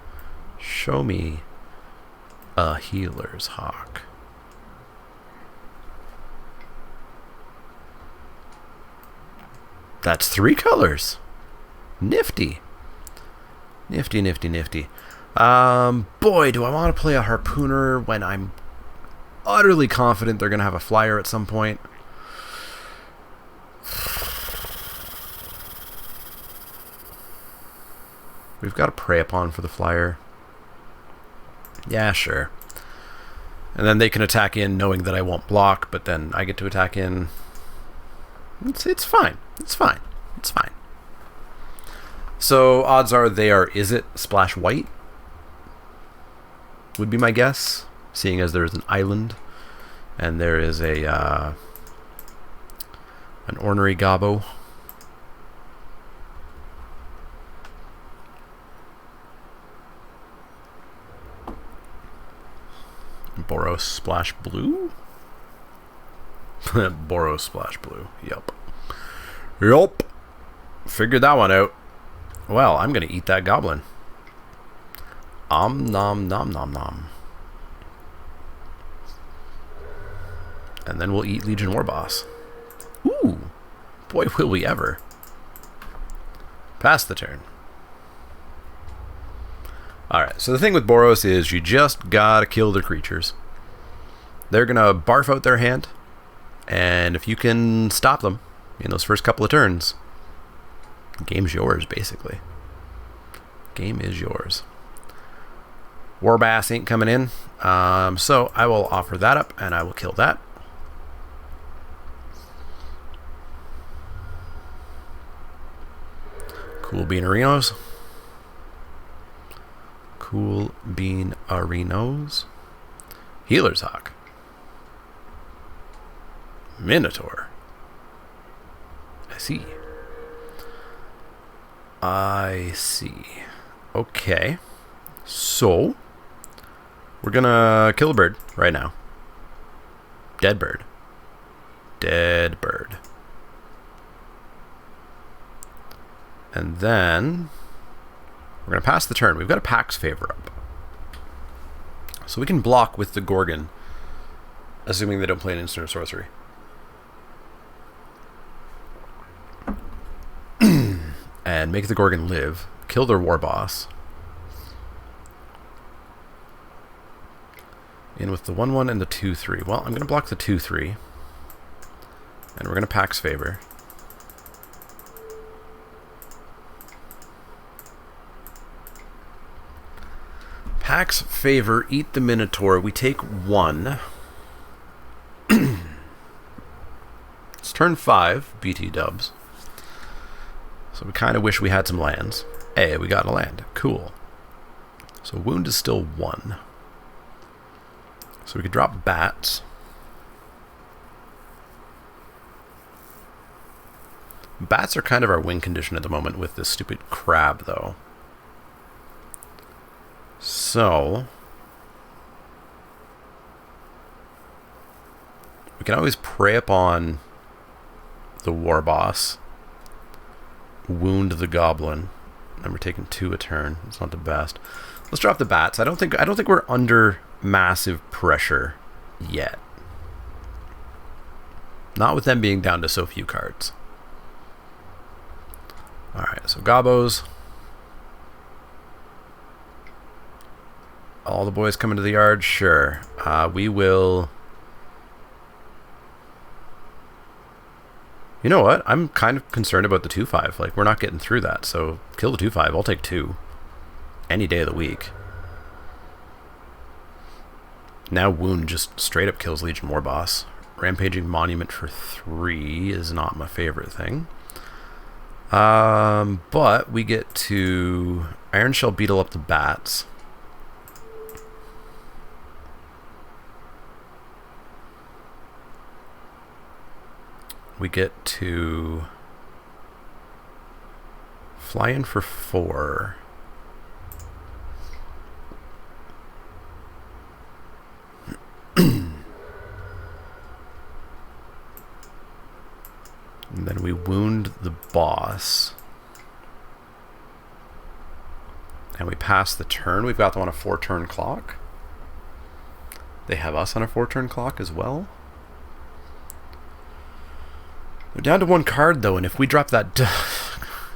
Show me a Healer's Hawk. That's 3 colors. Nifty. Nifty. Boy, do I want to play a Harpooner when I'm utterly confident they're going to have a flyer at some point. We've got to Prey Upon for the flyer. Yeah, sure. And then they can attack in knowing that I won't block, but then I get to attack in. It's fine. It's fine. So odds are they are Izzet Splash White would be my guess, seeing as there's an island and there is a an Ornery Gobbo. Boros Splash Blue? Boros Splash Blue. Yup. Figured that one out. Well, I'm going to eat that goblin. Nom nom. And then we'll eat Legion Warboss. Ooh. Boy, will we ever. Pass the turn. Alright, so the thing with Boros is you just gotta kill their creatures. They're gonna barf out their hand, and if you can stop them in those first couple of turns, the game's yours, basically. Game is yours. Warbass ain't coming in, so I will offer that up, and I will kill that. Cool Bean Arenos. Cool Bean Arenos. Healer's Hawk. Minotaur. I see. Okay. So, we're gonna kill a bird right now. Dead bird. And then we're going to pass the turn. We've got a Pax Favor up. So we can block with the Gorgon, assuming they don't play an instant or sorcery. And make the Gorgon live. Kill their Warboss. In with the 1/1 and the 2/3. Well, I'm going to block the 2/3. And we're going to Pax Favor. Pax Favor, eat the Minotaur. We take 1. It's turn 5, BT dubs. So we kind of wish we had some lands. Hey, we got a land. Cool. So wound is still 1. So we could drop bats. Bats are kind of our win condition at the moment with this stupid crab, though. So we can always Prey Upon the Warboss, wound the Goblin, and we're taking 2 a turn. It's not the best. Let's drop the bats. I don't think we're under massive pressure yet. Not with them being down to so few cards. Alright, so Gobbos. All the boys coming to the yard? Sure. We will You know what? I'm kind of concerned about the 2/5. Like, we're not getting through that, so kill the 2/5. I'll take 2. Any day of the week. Now Wound just straight up kills Legion War Boss. Rampaging Monument for 3 is not my favorite thing. But we get to Iron Shell Beetle up the bats. We get to fly in for 4. And then we wound the boss. And we pass the turn. We've got them on a 4-turn clock. They have us on a 4-turn clock as well. They're down to 1 card, though, and if we drop that...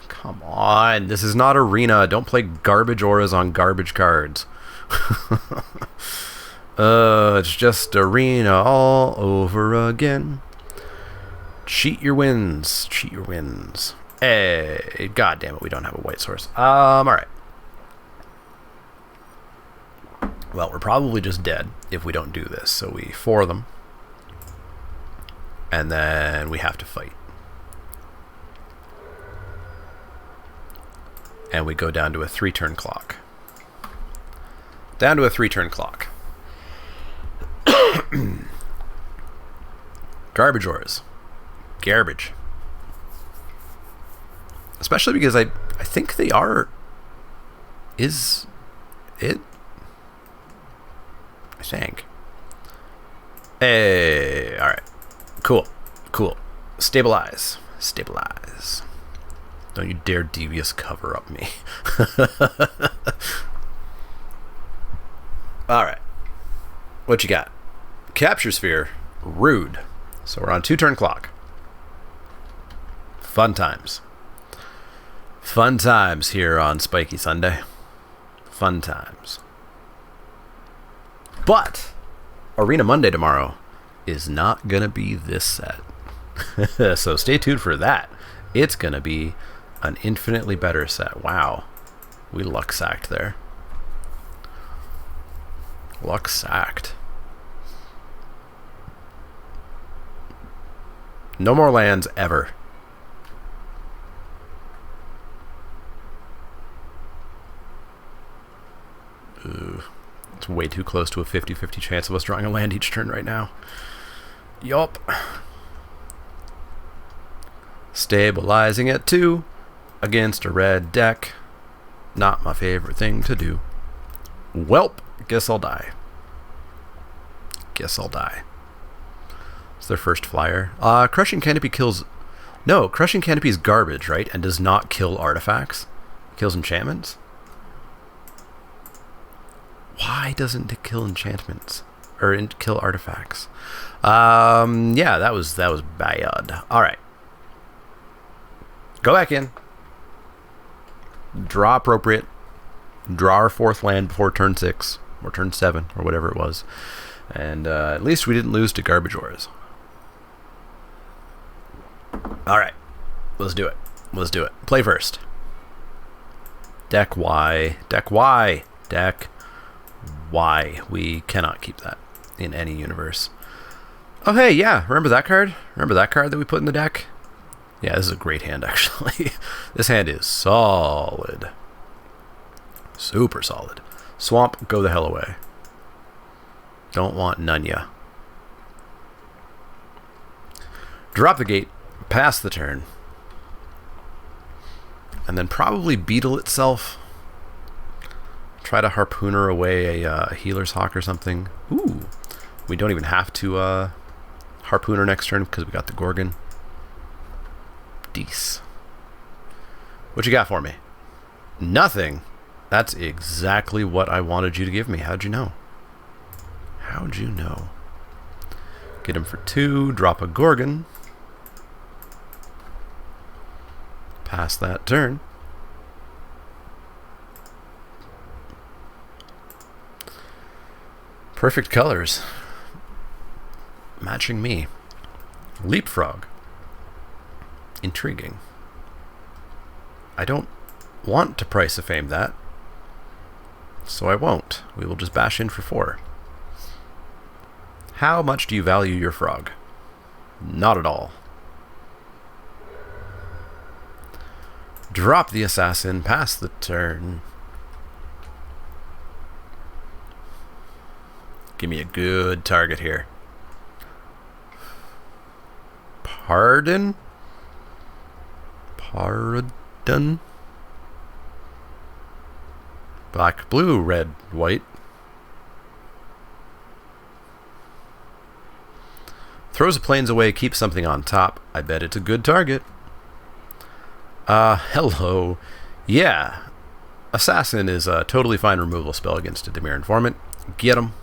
Come on, this is not Arena. Don't play garbage auras on garbage cards. It's just Arena all over again. Cheat your wins. Cheat your wins. Hey, god damn it, we don't have a white source. Alright. Well, we're probably just dead if we don't do this. So we 4 them. And then we have to fight. And we go down to a 3-turn clock. Down to a 3-turn clock. Garbage auras. Garbage. Especially because I think they are... Is it? I think. Hey, alright. Cool. Cool. Stabilize. Stabilize. Don't you dare devious cover up me. Alright. What you got? Capture Sphere. Rude. So we're on 2-turn clock. Fun times. Fun times here on Spikey Sunday. Fun times. But Arena Monday tomorrow is not going to be this set. So stay tuned for that. It's going to be an infinitely better set. Wow. We luck sacked there. Luck sacked. No more lands ever. Ooh, it's way too close to a 50-50 chance of us drawing a land each turn right now. Yup. Stabilizing at 2 against a red deck. Not my favorite thing to do. Welp, guess I'll die. Guess I'll die. It's their first flyer. Crushing Canopy kills... No, Crushing Canopy is garbage, right? And does not kill artifacts. It kills enchantments. Why doesn't it kill enchantments? Or kill artifacts? Yeah, that was bad. Alright. Go back in. Draw appropriate. Draw our 4th land before turn 6. Or turn 7, or whatever it was. And at least we didn't lose to garbage auras. Alright. Let's do it. Let's do it. Play first. Deck Y. Deck Y. Deck Y. We cannot keep that in any universe. Oh, hey, yeah. Remember that card? Remember that card that we put in the deck? Yeah, this is a great hand, actually. This hand is solid. Super solid. Swamp, go the hell away. Don't want none ya. Drop the gate. Pass the turn. And then probably Beetle itself. Try to Harpooner away a Healer's Hawk or something. Ooh. We don't even have to Harpooner next turn because we got the Gorgon. Dece. What you got for me? Nothing. That's exactly what I wanted you to give me. How'd you know? How'd you know? Get him for 2. Drop a Gorgon. Pass that turn. Perfect colors. Matching me. Leapfrog. Intriguing. I don't want to price of fame that, so I won't. We will just bash in for 4. How much do you value your frog? Not at all. Drop the assassin, pass the turn. Give me a good target here. Pardon? Pardon? Black, blue, red, white. Throws the planes away, keeps something on top. I bet it's a good target. Hello. Yeah. Assassin is a totally fine removal spell against a Dimir Informant. Get him.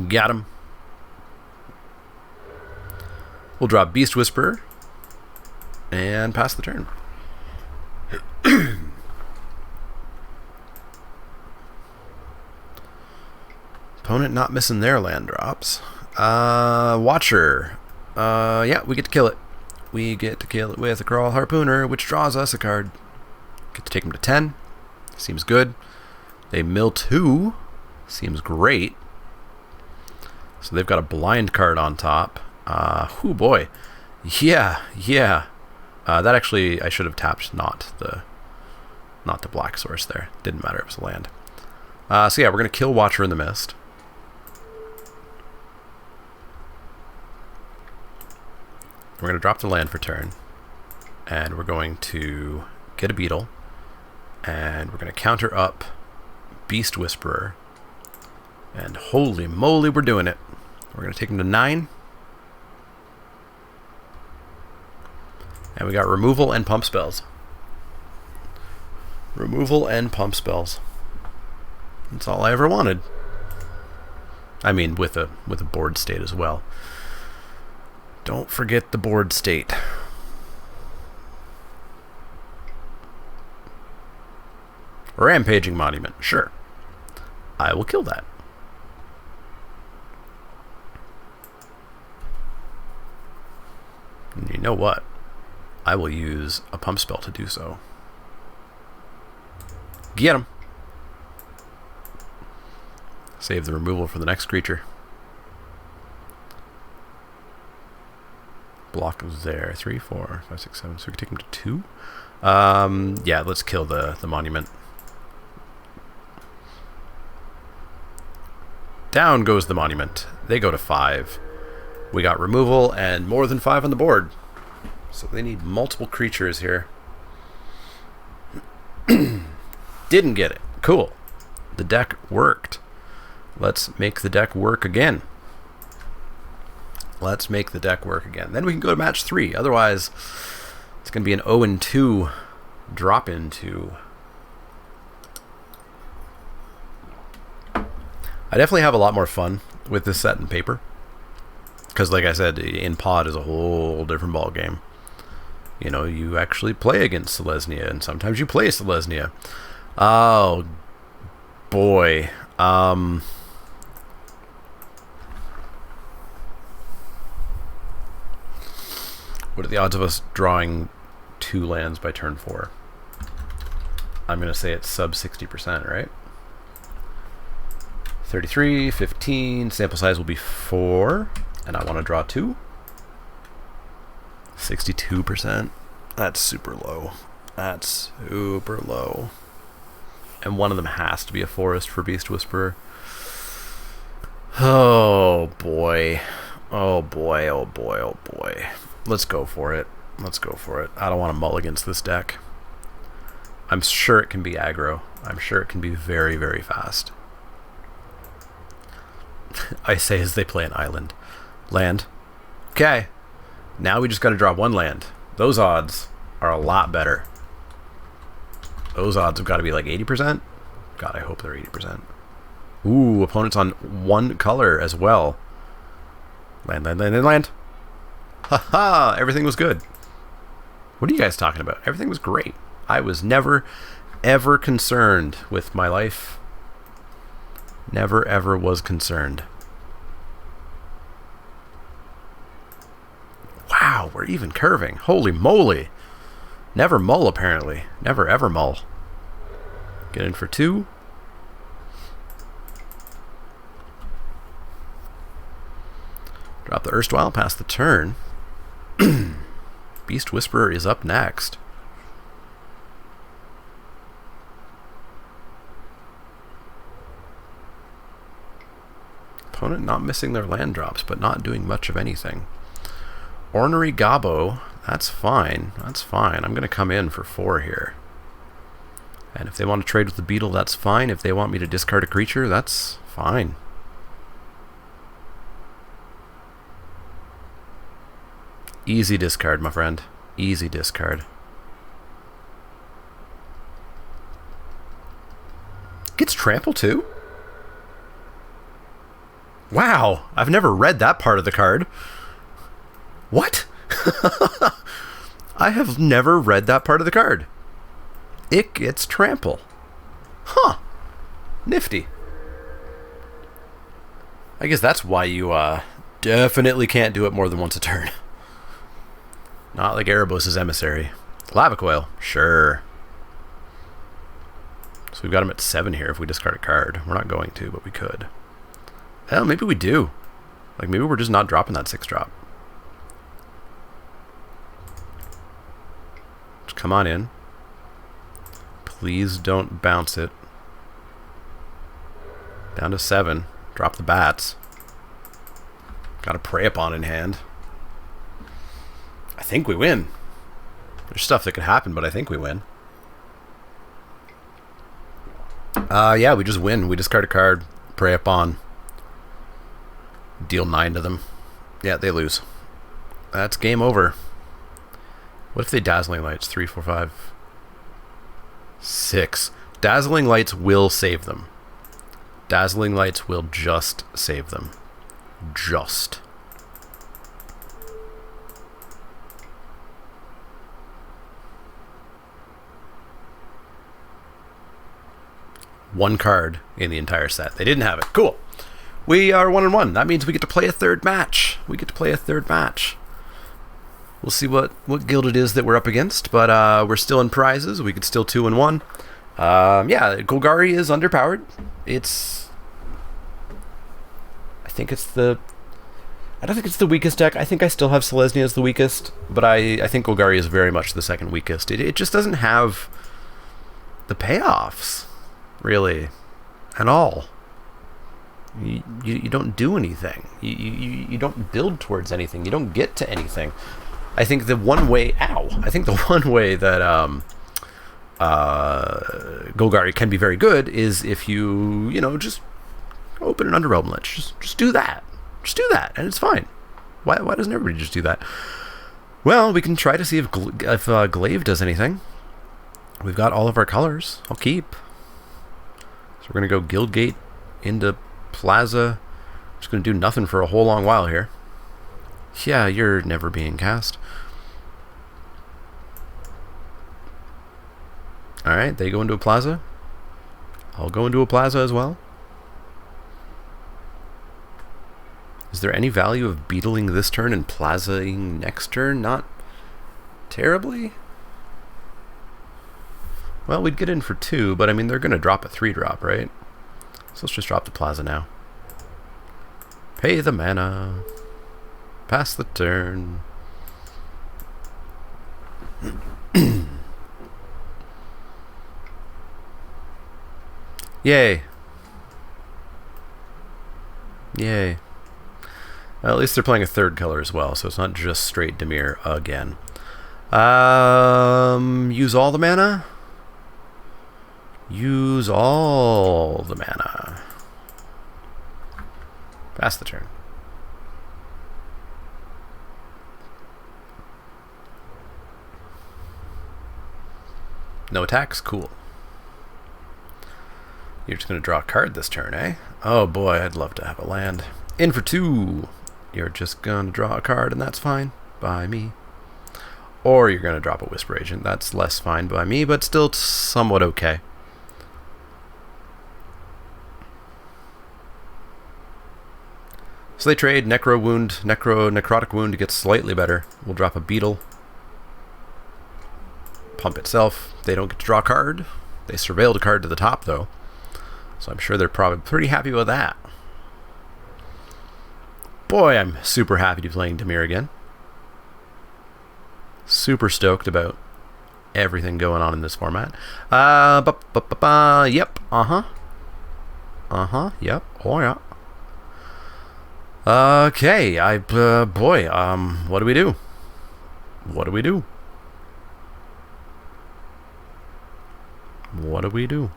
Got him. We'll drop Beast Whisperer and pass the turn. Opponent not missing their land drops. Watcher. Yeah, we get to kill it. We get to kill it with a Crawl Harpooner, which draws us a card. Get to take them to 10. Seems good. They mill 2. Seems great. So they've got a blind card on top. Oh boy. Yeah. That actually, I should have tapped not the black source there. Didn't matter, it was a land. So yeah, we're going to kill Watcher in the Mist. We're going to drop the land for turn. And we're going to get a Beetle. And we're going to counter up Beast Whisperer. And holy moly, we're doing it. We're going to take him to 9. And we got removal and pump spells. Removal and pump spells. That's all I ever wanted. I mean, with a board state as well. Don't forget the board state. Rampaging Monument. Sure. I will kill that. And you know what? I will use a pump spell to do so. Get him. Save the removal for the next creature. Block is there. 3, 4, 5, 6, 7. So we can take him to 2. Yeah, let's kill the monument. Down goes the monument. They go to 5. We got removal and more than 5 on the board. So they need multiple creatures here. Didn't get it. Cool. The deck worked. Let's make the deck work again. Let's make the deck work again. Then we can go to match 3. Otherwise, it's going to be an 0-2 drop into. I definitely have a lot more fun with this set in paper. Because like I said, in pod is a whole different ball game. You know, you actually play against Selesnya, and sometimes you play Selesnya. Oh, boy. What are the odds of us drawing 2 lands by turn 4? I'm going to say it's sub 60%, right? 33, 15, sample size will be 4, and I want to draw 2. 62%. That's super low. That's super low. And one of them has to be a forest for Beast Whisperer. Oh boy. Oh boy, oh boy, oh boy. Let's go for it. Let's go for it. I don't want to mull against this deck. I'm sure it can be aggro. I'm sure it can be very, very fast. I say as they play an island. Land. Okay. Now we just got to draw 1 land. Those odds are a lot better. Those odds have got to be like 80%. God, I hope they're 80%. Ooh, opponent's on 1 color as well. Land, land, land, land, land. Haha, everything was good. What are you guys talking about? Everything was great. I was never, ever concerned with my life. Never, ever was concerned. Wow, we're even curving. Holy moly. Never mull, apparently. Never ever mull. Get in for 2. Drop the erstwhile, pass the turn. Beast Whisperer is up next. Opponent not missing their land drops, but not doing much of anything. Ornery Gobbo, that's fine. That's fine. I'm going to come in for 4 here. And if they want to trade with the Beetle, that's fine. If they want me to discard a creature, that's fine. Easy discard, my friend. Easy discard. Gets trample too? Wow, I've never read that part of the card. What? I have never read that part of the card. It gets trample. Huh. Nifty. I guess that's why you definitely can't do it more than once a turn. Not like Erebos' Emissary. Lava Coil, sure. So we've got him at 7 here if we discard a card. We're not going to, but we could. Hell, maybe we do. Like, maybe we're just not dropping that 6-drop. Just come on in. Please don't bounce it. Down to 7. Drop the bats. Got a Prey Upon in hand. I think we win. There's stuff that could happen, but I think we win. Yeah, we just win. We discard a card, Prey Upon. Deal 9 to them. Yeah, they lose. That's game over. What if they Dazzling Lights? 3, 4, 5, 6. Dazzling Lights will save them. Dazzling Lights will just save them. Just. One card in the entire set. They didn't have it. Cool. We are 1-1. That means we get to play a third match. We get to play a third match. We'll see what guild it is that we're up against, but we're still in prizes. We could still 2-1. Yeah, Golgari is underpowered. I don't think it's the weakest deck. I think I still have Selesnya as the weakest, but I think Golgari is very much the second weakest. It just doesn't have the payoffs, really, at all. You don't do anything. You don't build towards anything. You don't get to anything. I think the one way that Golgari can be very good is if you just open an Underrealm Lich. Just do that. Just do that, and it's fine. Why doesn't everybody just do that? Well, we can try to see if Glaive does anything. We've got all of our colors. I'll keep. So we're gonna go Guildgate into Plaza. Just gonna do nothing for a whole long while here. Yeah, you're never being cast. Alright, they go into a Plaza. I'll go into a Plaza as well. Is there any value of beetling this turn and plazaing next turn? Not terribly. Well, we'd get in for 2, but I mean, they're going to drop a 3-drop, right? So let's just drop the Plaza now. Pay the mana. Pass the turn. Yay. Yay. Well, at least they're playing a third color as well, so it's not just straight Dimir again. Use all the mana? Use all the mana. Pass the turn. No attacks? Cool. You're just going to draw a card this turn, eh? Oh boy, I'd love to have a land. In for 2. You're just going to draw a card, and that's fine by me. Or you're going to drop a Whisper Agent. That's less fine by me, but still somewhat okay. So they trade necrotic wound gets slightly better. We'll drop a beetle. Pump itself. They don't get to draw a card. They surveilled a card to the top though. So I'm sure they're probably pretty happy with that. Boy, I'm super happy to be playing Dimir again. Super stoked about everything going on in this format. Yep. Yep. Oh yeah. Okay. Boy. What do we do? What do we do? What do we do?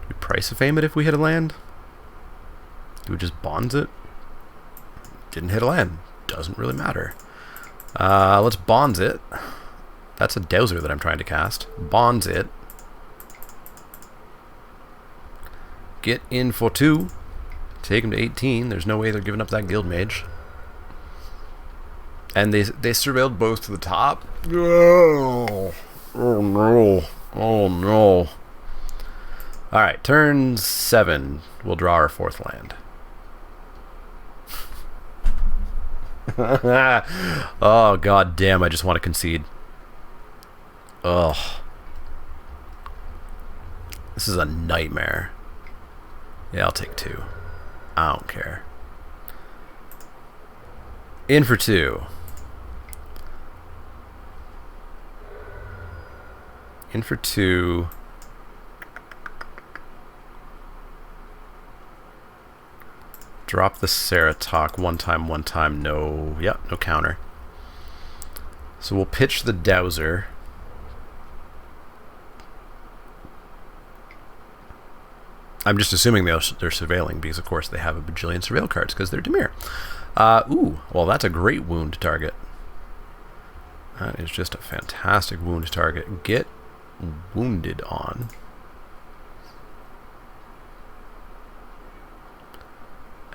Do we price of fame it if we hit a land? Do we just bonds it? Didn't hit a land. Doesn't really matter. Let's bonds it. That's a dowser that I'm trying to cast. Bonds it. Get in for 2. Take him to 18. There's no way they're giving up that guild mage. And they surveilled both to the top. Oh no. Oh no. Alright, turn 7. We'll draw our 4th land. Oh god damn, I just want to concede. Ugh. This is a nightmare. Yeah, I'll take 2. I don't care. In for 2. In for 2. Drop the Ceratok one time, no, yep, no counter. So we'll pitch the Dowser. I'm just assuming they're surveilling because, of course, they have a bajillion surveil cards because they're Dimir. Ooh, well, that's a great wound target. That is just a fantastic wound target. Get wounded on.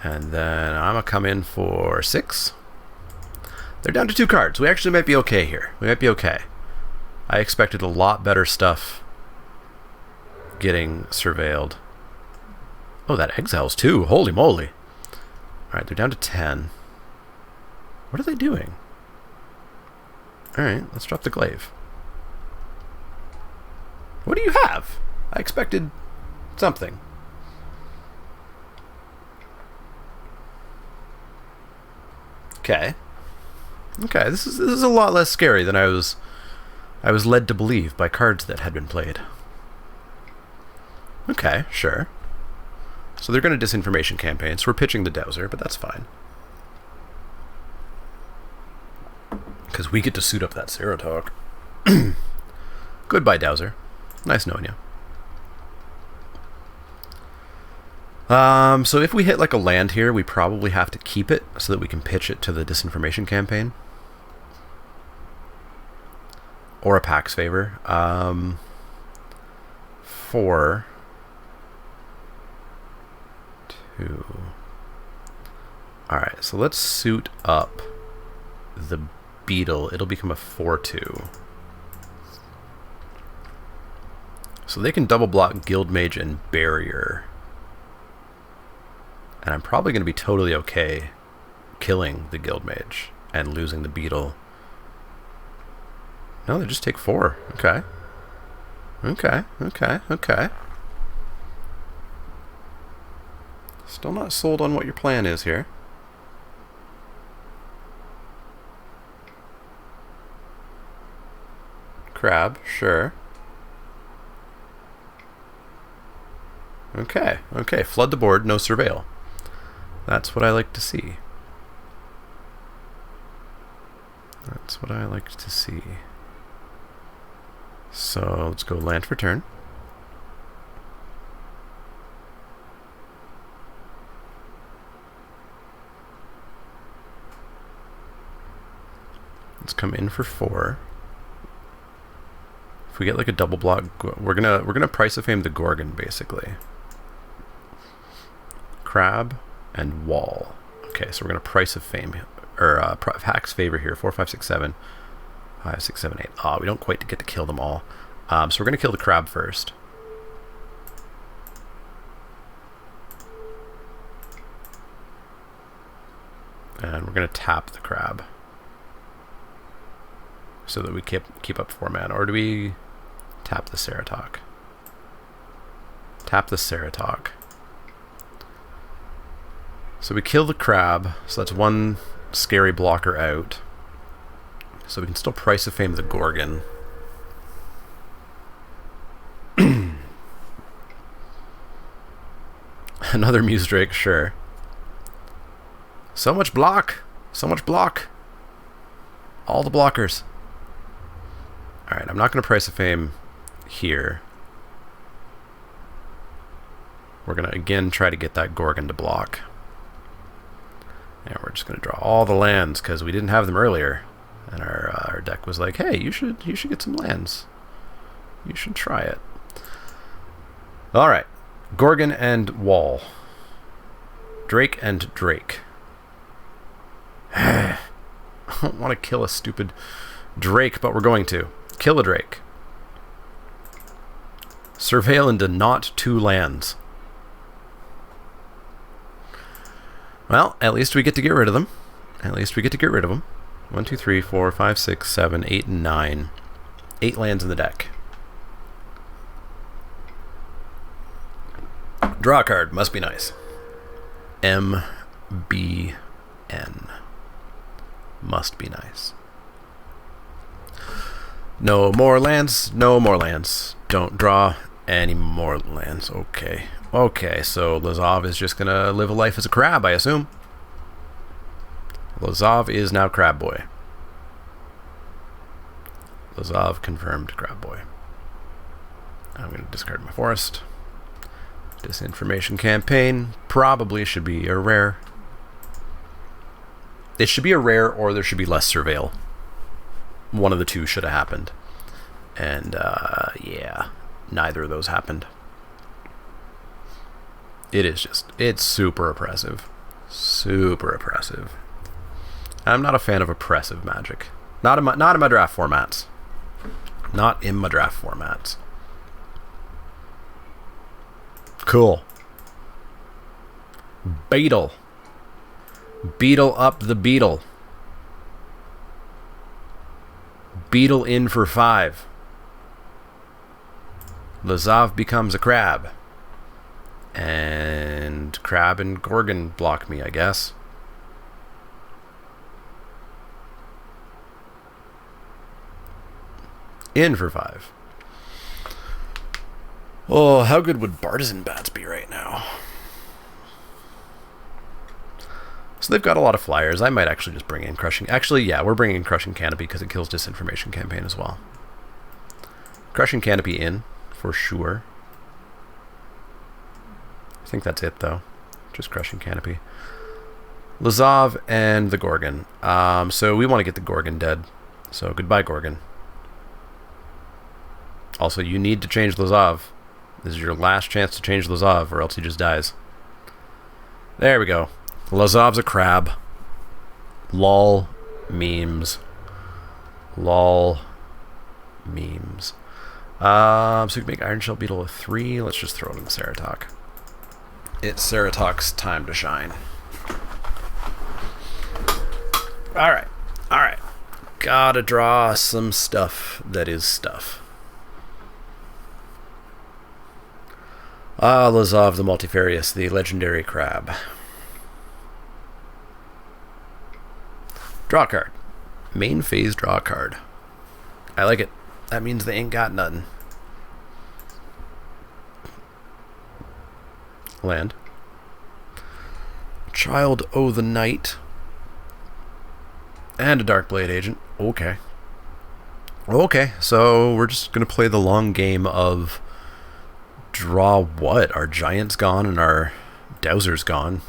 And then I'm going to come in for 6. They're down to 2 cards. We actually might be okay here. We might be okay. I expected a lot better stuff getting surveilled. Oh, that exiles too. Holy moly. Alright, they're down to 10. What are they doing? Alright, let's drop the glaive. What do you have? I expected something. Okay. Okay, this is a lot less scary than I was led to believe by cards that had been played. Okay, sure. So they're going to disinformation campaign, so we're pitching the Dowser, but that's fine. Because we get to suit up that Ceratok. Goodbye, Dowser. Nice knowing you. So if we hit like a land here, we probably have to keep it so that we can pitch it to the disinformation campaign. Or a Pax Favor. 4. 2. Alright, so let's suit up the Beetle. It'll become a 4/2. So they can double block Guildmage and Barrier. And I'm probably going to be totally okay killing the Guildmage and losing the Beetle. No, they just take 4. Okay. Okay, okay, okay. Still not sold on what your plan is here. Crab, sure. Okay, okay. Flood the board, no surveil. That's what I like to see. That's what I like to see. So let's go land for turn. Let's come in for 4. If we get like a double block, we're gonna price of fame the Gorgon basically. Crab and Wall. Okay, so we're gonna price of fame or Hack's Favor here. 4, 5, 6, 7, 5, 6, 7, 8. Ah, we don't quite get to kill them all. So we're gonna kill the Crab first. we're going to tap the crab so that we keep up 4 mana. Or do we tap the Ceratok? Tap the Ceratok. So we kill the crab, so that's 1 scary blocker out. So we can still Price of Fame the Gorgon. Another Muse Drake, sure. So much block! So much block! All the blockers. Alright, I'm not going to Price of Fame here. We're going to again try to get that Gorgon to block. And we're just going to draw all the lands because we didn't have them earlier. And our deck was like, hey, you should get some lands. You should try it. Alright. Gorgon and Wall. Drake and Drake. I don't want to kill a stupid Drake, but we're going to. Kill a Drake. Surveil into not 2 lands. Well, at least we get to get rid of them. At least we get to get rid of them. 1, 2, 3, 4, 5, 6, 7, 8, and 9. 8 lands in the deck. Draw a card. Must be nice. MBN. Must be nice. No more lands. No more lands. Don't draw any more lands. Okay. Okay, so Lazav is just gonna live a life as a crab, I assume. Lazav is now Crab Boy. Lazav confirmed Crab Boy. I'm gonna discard my forest. Disinformation Campaign probably should be a rare. It should be a rare, or there should be less Surveil. One of the two should have happened. And, yeah, neither of those happened. It's super oppressive. Super oppressive. I'm not a fan of oppressive Magic. Not in my draft formats. Not in my draft formats. Cool. Beetle. Beetle up the beetle. Beetle in for 5. Lazav becomes a crab. And Crab and Gorgon block me, I guess. In for 5. Oh, how good would Bartizan Bats be right now? So they've got a lot of flyers. I might actually just bring in Crushing... Actually, yeah, we're bringing in Crushing Canopy because it kills Disinformation Campaign as well. Crushing Canopy in, for sure. I think that's it, though. Just Crushing Canopy. Lazav and the Gorgon. So we want to get the Gorgon dead. So goodbye, Gorgon. Also, you need to change Lazav. This is your last chance to change Lazav, or else he just dies. There we go. Lazav's a crab. Lol. Memes. Lol. Memes. So we can make Iron Shell Beetle a 3. Let's just throw it in the Ceratok. It's Ceratok's time to shine. Alright. Alright. Gotta draw some stuff that is stuff. Lazav the Multifarious, the legendary crab. Draw a card. Main phase, draw a card. I like it. That means they ain't got nothing. Land. Child O' the Night. And a Darkblade Agent. Okay. Okay, so we're just going to play the long game of draw what? Our Giant's gone and our Dowser's gone.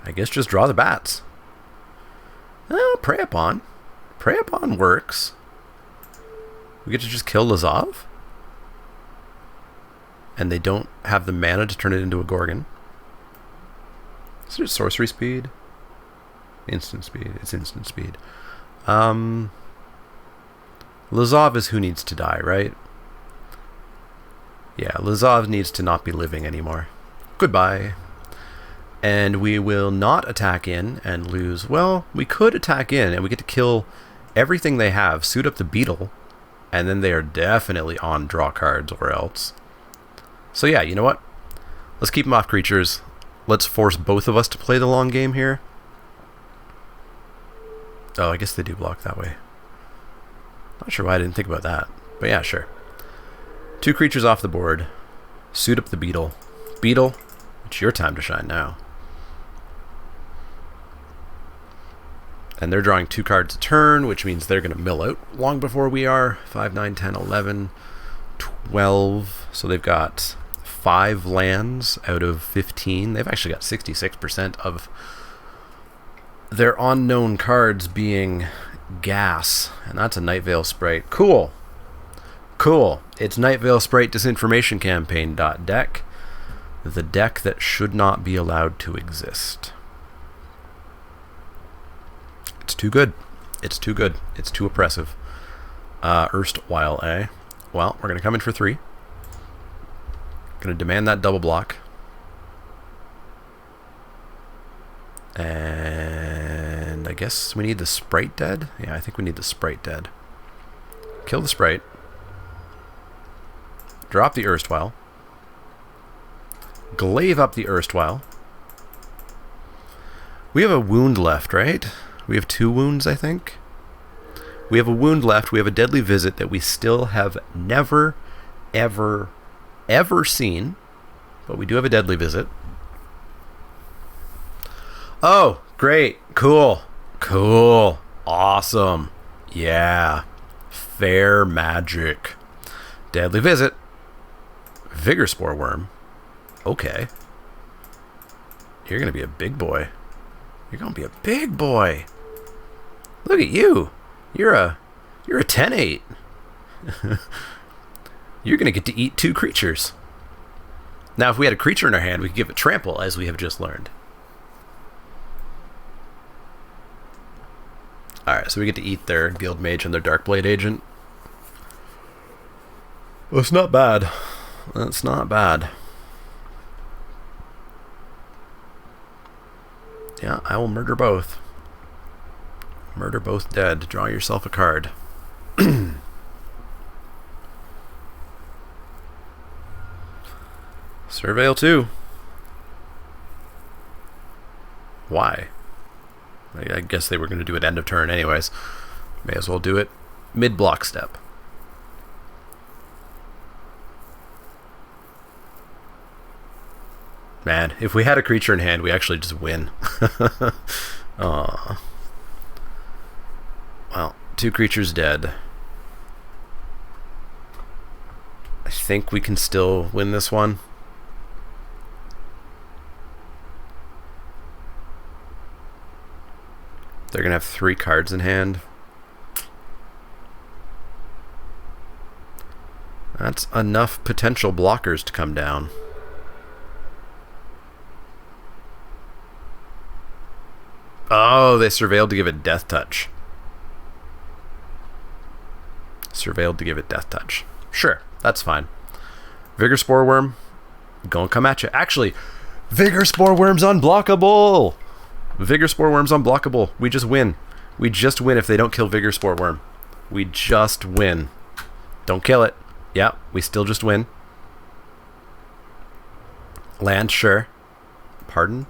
I guess just draw the bats. Well, Prey Upon. Prey Upon works. We get to just kill Lazav? And they don't have the mana to turn it into a Gorgon. Is it sorcery speed? Instant speed. It's instant speed. Lazav is who needs to die, right? Yeah, Lazav needs to not be living anymore. Goodbye. And we will not attack in and lose. Well, we could attack in and we get to kill everything they have, suit up the beetle, and then they are definitely on draw cards or else. So yeah, you know what? Let's keep them off creatures. Let's force both of us to play the long game here. Oh, I guess they do block that way. Not sure why I didn't think about that. But yeah, sure. 2 creatures off the board. Suit up the beetle. Beetle, it's your time to shine now. And they're drawing 2 cards a turn, which means they're going to mill out long before we are. 5, 9, 10, 11, 12. So they've got 5 lands out of 15. They've actually got 66% of their unknown cards being gas. And that's a Night Veil Sprite. Cool. Cool. It's Night Veil Sprite Disinformation Campaign .deck. The deck that should not be allowed to exist. It's too good. It's too good. It's too oppressive. Erstwhile, eh? Well, we're going to come in for 3. Going to demand that double block. And I guess we need the Sprite dead? Yeah, I think we need the Sprite dead. Kill the Sprite. Drop the Erstwhile. Glaive up the Erstwhile. We have a wound left, right? We have 2 wounds, I think. We have a wound left. We have a Deadly Visit that we still have never, ever, ever seen. But we do have a Deadly Visit. Oh, great. Cool. Cool. Awesome. Yeah. Fair magic. Deadly Visit. Vigor Spore Worm. Okay. You're going to be a big boy. You're going to be a big boy. Look at you. You're a 10-8. You're going to get to eat 2 creatures. Now, if we had a creature in our hand, we could give it trample, as we have just learned. Alright, so we get to eat their Guild Mage and their Darkblade Agent. Well, it's not bad. That's not bad. Yeah, I will murder both. Murder both dead. Draw yourself a card. Surveil 2. Why? I guess they were going to do it end of turn anyways. May as well do it mid-block step. Man, if we had a creature in hand, we actually just win. Aww. Well, 2 creatures dead. I think we can still win this one. They're going to have 3 cards in hand. That's enough potential blockers to come down. Oh, they surveilled to give it Death Touch. Surveilled to give it Death Touch. Sure, that's fine. Vigor Spore Worm, gonna come at you. Actually, Vigor Spore Worm's unblockable! Vigor Spore Worm's unblockable. We just win. We just win if they don't kill Vigor Spore Worm. We just win. Don't kill it. Yeah, we still just win. Land, sure. Pardon?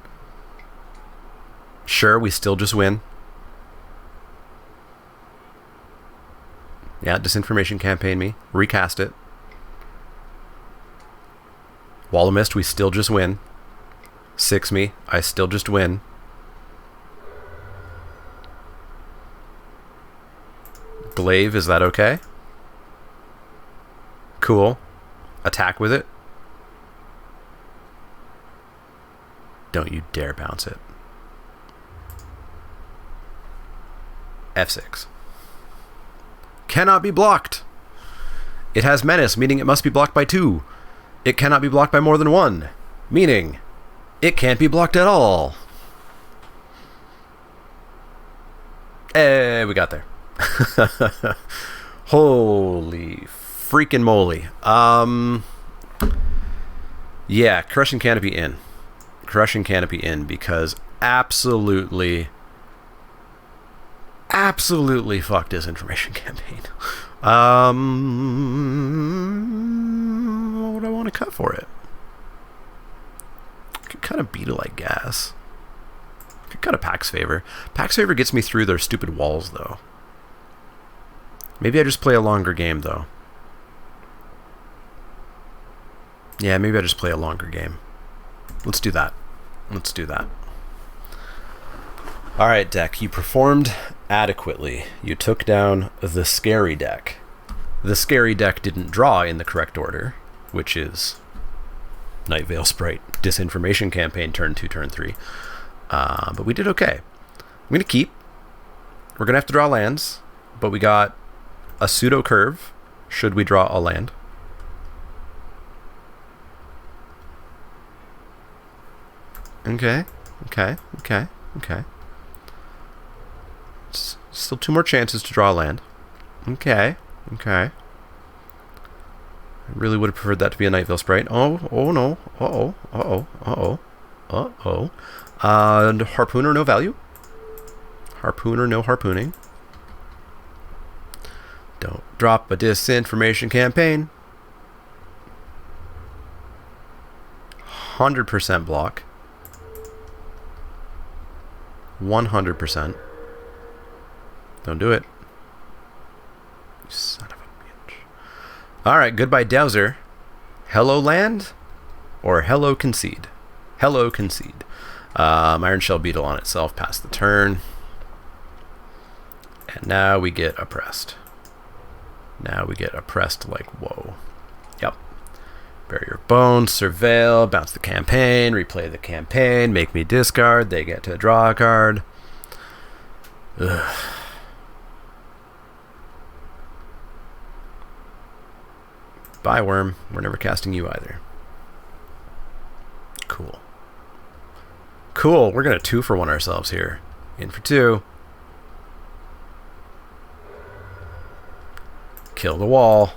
Sure, we still just win. Yeah, Disinformation Campaign me. Recast it. Wall of Mist, we still just win. 6 me, I still just win. Glaive, is that okay? Cool. Attack with it. Don't you dare bounce it. F6. Cannot be blocked. It has menace, meaning it must be blocked by 2. It cannot be blocked by more than 1, meaning it can't be blocked at all. We got there. Holy freaking moly. Yeah, Crushing Canopy in. Crushing Canopy in because absolutely fuck Disinformation Campaign. What would I want to cut for it? I could cut a Beetle, I guess. I could cut a Pax Favor. Pax Favor gets me through their stupid walls, though. Maybe I just play a longer game, though. Yeah, maybe I just play a longer game. Let's do that. Let's do that. Alright, deck. You performed adequately. You took down the scary deck. The scary deck didn't draw in the correct order, which is Night Veil Sprite, Disinformation Campaign, turn 2, turn 3. But we did okay. I'm going to keep. We're going to have to draw lands, but we got a pseudo curve should we draw a land. Okay. Still 2 more chances to draw a land. Okay. I really would have preferred that to be a Night Veil Sprite. Oh no. And Harpooner, no value. Harpooner, no harpooning. Don't drop a Disinformation Campaign. 100% block. 100%. Don't do it. You son of a bitch. Alright, goodbye Dowser. Hello land? Or hello concede? Hello concede. Iron Shell Beetle on itself, pass the turn. And now we get oppressed. Now we get oppressed like whoa. Yep. Barrier Bones, Surveil, bounce the campaign, replay the campaign, make me discard, they get to draw a card. Ugh. Bye, Worm. We're never casting you either. Cool. We're going to 2-for-1 ourselves here. In for 2. Kill the wall.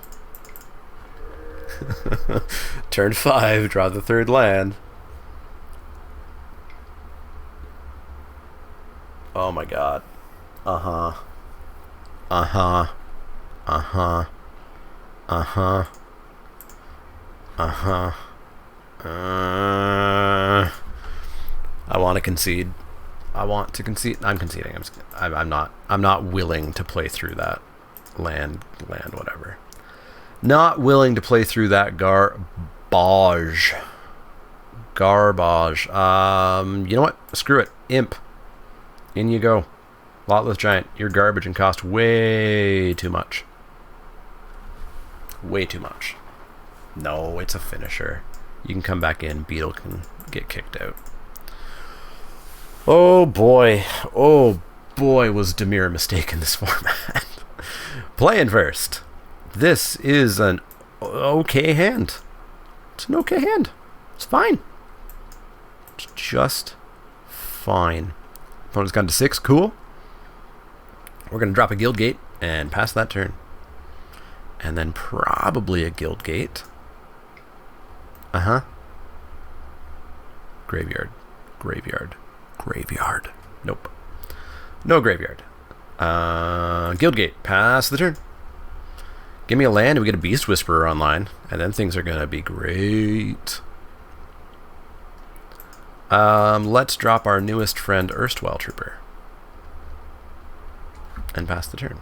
Turn 5, draw the 3rd land. Oh my god. I want to concede. I'm conceding. I'm not willing to play through that land whatever. Not willing to play through that garbage. You know what? Screw it. Imp. In you go. Lotless Giant. You're garbage and cost way too much. Way too much. No, it's a finisher. You can come back in. Beetle can get kicked out. Oh boy, was Dimir a mistake in this format. Playing first. This is an okay hand. It's an okay hand. It's fine. It's just fine. Opponent's gone to 6. Cool. We're going to drop a Guildgate and pass that turn. And then probably a Guildgate. Graveyard. Nope. No graveyard. Guildgate. Pass the turn. Give me a land and we get a Beast Whisperer online. And then things are going to be great. Let's drop our newest friend, Erstwhile Trooper. And pass the turn.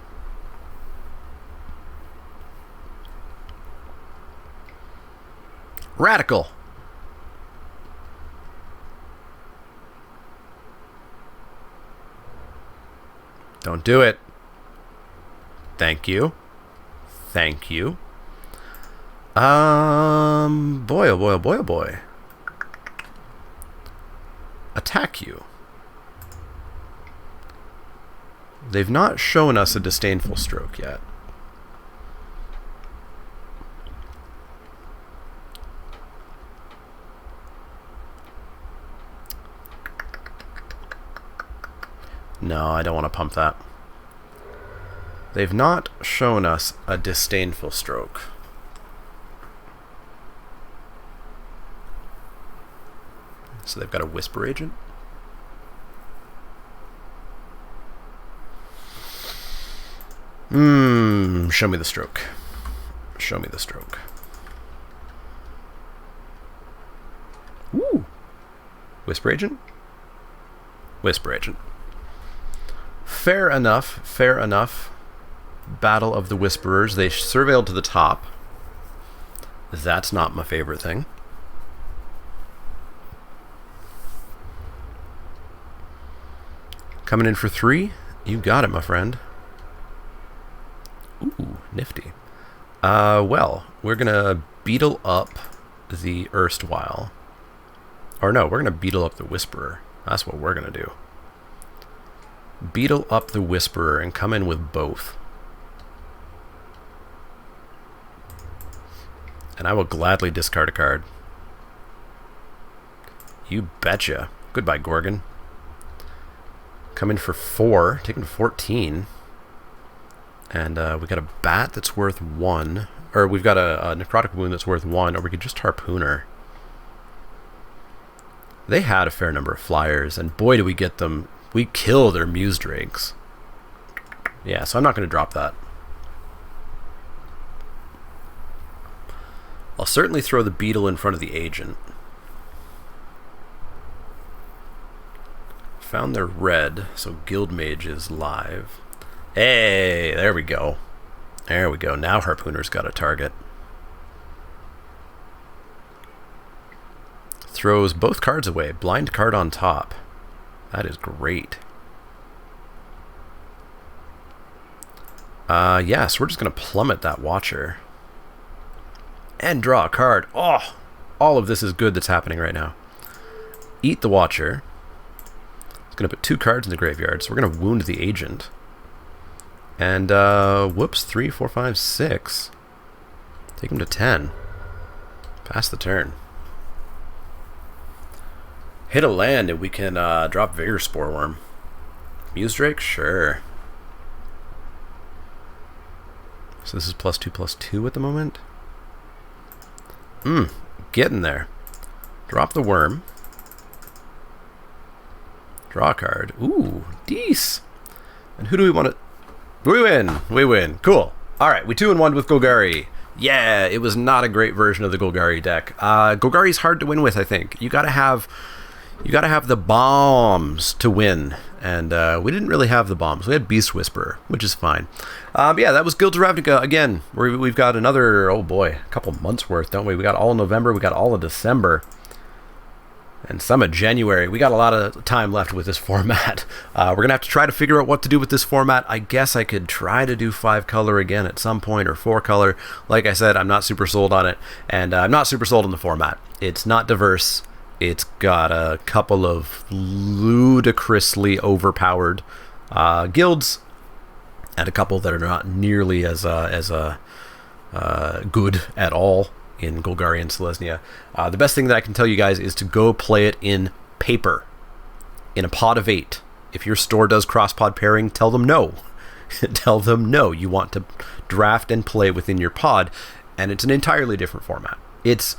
Radical. Don't do it. Thank you. Boy, oh boy. Attack you. They've not shown us a Disdainful Stroke yet. No, I don't want to pump that. They've not shown us a Disdainful Stroke. So they've got a Whisper Agent. Show me the stroke. Show me the stroke. Ooh. Whisper Agent? Whisper Agent. Fair enough, fair enough. Battle of the Whisperers. They surveilled to the top. That's not my favorite thing. Coming in for 3? You got it, my friend. Ooh, nifty. Well, we're gonna beetle up the erstwhile. Or no, we're gonna beetle up the Whisperer. That's what we're gonna do. Beetle up the Whisperer and come in with both. And I will gladly discard a card. You betcha. Goodbye, Gorgon. Come in for 4, taking 14. And we got a bat that's worth 1. Or we've got a necrotic wound that's worth 1, or we could just harpooner. They had a fair number of flyers, and boy do we get them. We kill their Muse Drakes. Yeah, so I'm not going to drop that. I'll certainly throw the Beetle in front of the Agent. Found their red, so Guildmage is live. Hey, there we go. There we go. Now Harpooner's got a target. Throws both cards away. Blind card on top. That is great. Yes, we're just going to plummet that Watcher. And draw a card. Oh, all of this is good that's happening right now. Eat the Watcher. It's going to put 2 cards in the graveyard, so we're going to wound the Agent. And, whoops, 3, 4, 5, 6. Take him to 10. Pass the turn. Hit a land and we can drop Vigor Sporeworm. Muse Drake? Sure. So this is +2/+2 at the moment. Getting there. Drop the worm. Draw a card. Ooh, Dees. And who do we want to... We win! We win. Cool. Alright, we 2-1 with Golgari. Yeah, it was not a great version of the Golgari deck. Golgari's hard to win with, I think. You gotta have the bombs to win. And we didn't really have the bombs. We had Beast Whisperer, which is fine. Yeah, that was Guild to Ravnica. Again, we've got another, oh boy, a couple months worth, don't we? We got all of November, we got all of December, and some of January. We got a lot of time left with this format. We're going to have to try to figure out what to do with this format. I guess I could try to do 5-color again at some point, or 4-color. Like I said, I'm not super sold on it, and I'm not super sold on the format. It's not diverse. It's got a couple of ludicrously overpowered guilds, and a couple that are not nearly as good at all in Golgari and Selesnya. The best thing that I can tell you guys is to go play it in paper, in a pod of 8. If your store does cross-pod pairing, tell them no. Tell them no. You want to draft and play within your pod, and it's an entirely different format. It's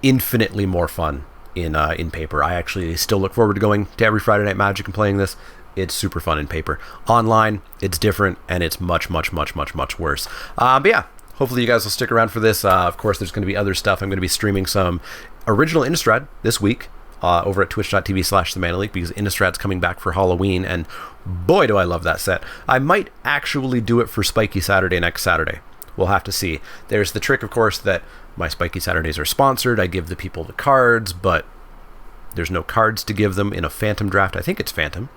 infinitely more fun in paper. I actually still look forward to going to every Friday Night Magic and playing this. It's super fun in paper. Online, it's different, and it's much, much, much, much, much worse. But yeah, hopefully you guys will stick around for this. Of course, there's going to be other stuff. I'm going to be streaming some original Innistrad this week over at twitch.tv/TheManaLeak, because Innistrad's coming back for Halloween, and boy, do I love that set. I might actually do it for Spikey Saturday next Saturday. We'll have to see. There's the trick, of course, that my Spikey Saturdays are sponsored. I give the people the cards, but there's no cards to give them in a Phantom draft. I think it's Phantom.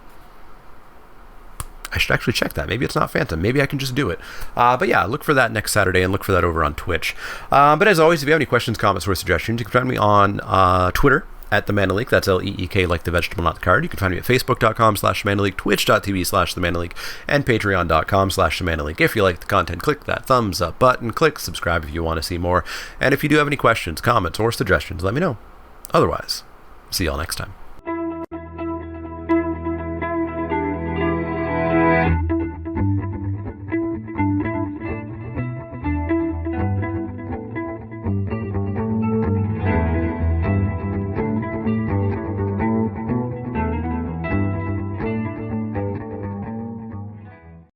I should actually check that. Maybe it's not Phantom. Maybe I can just do it. But yeah, look for that next Saturday, and look for that over on Twitch. But as always, if you have any questions, comments, or suggestions, you can find me on Twitter at TheManaLeak. That's L-E-E-K, like the vegetable, not the card. You can find me at facebook.com/TheManaLeak, twitch.tv/TheManaLeak, and patreon.com/TheManaLeak. If you like the content, click that thumbs up button. Click subscribe if you want to see more. And if you do have any questions, comments, or suggestions, let me know. Otherwise, see y'all next time.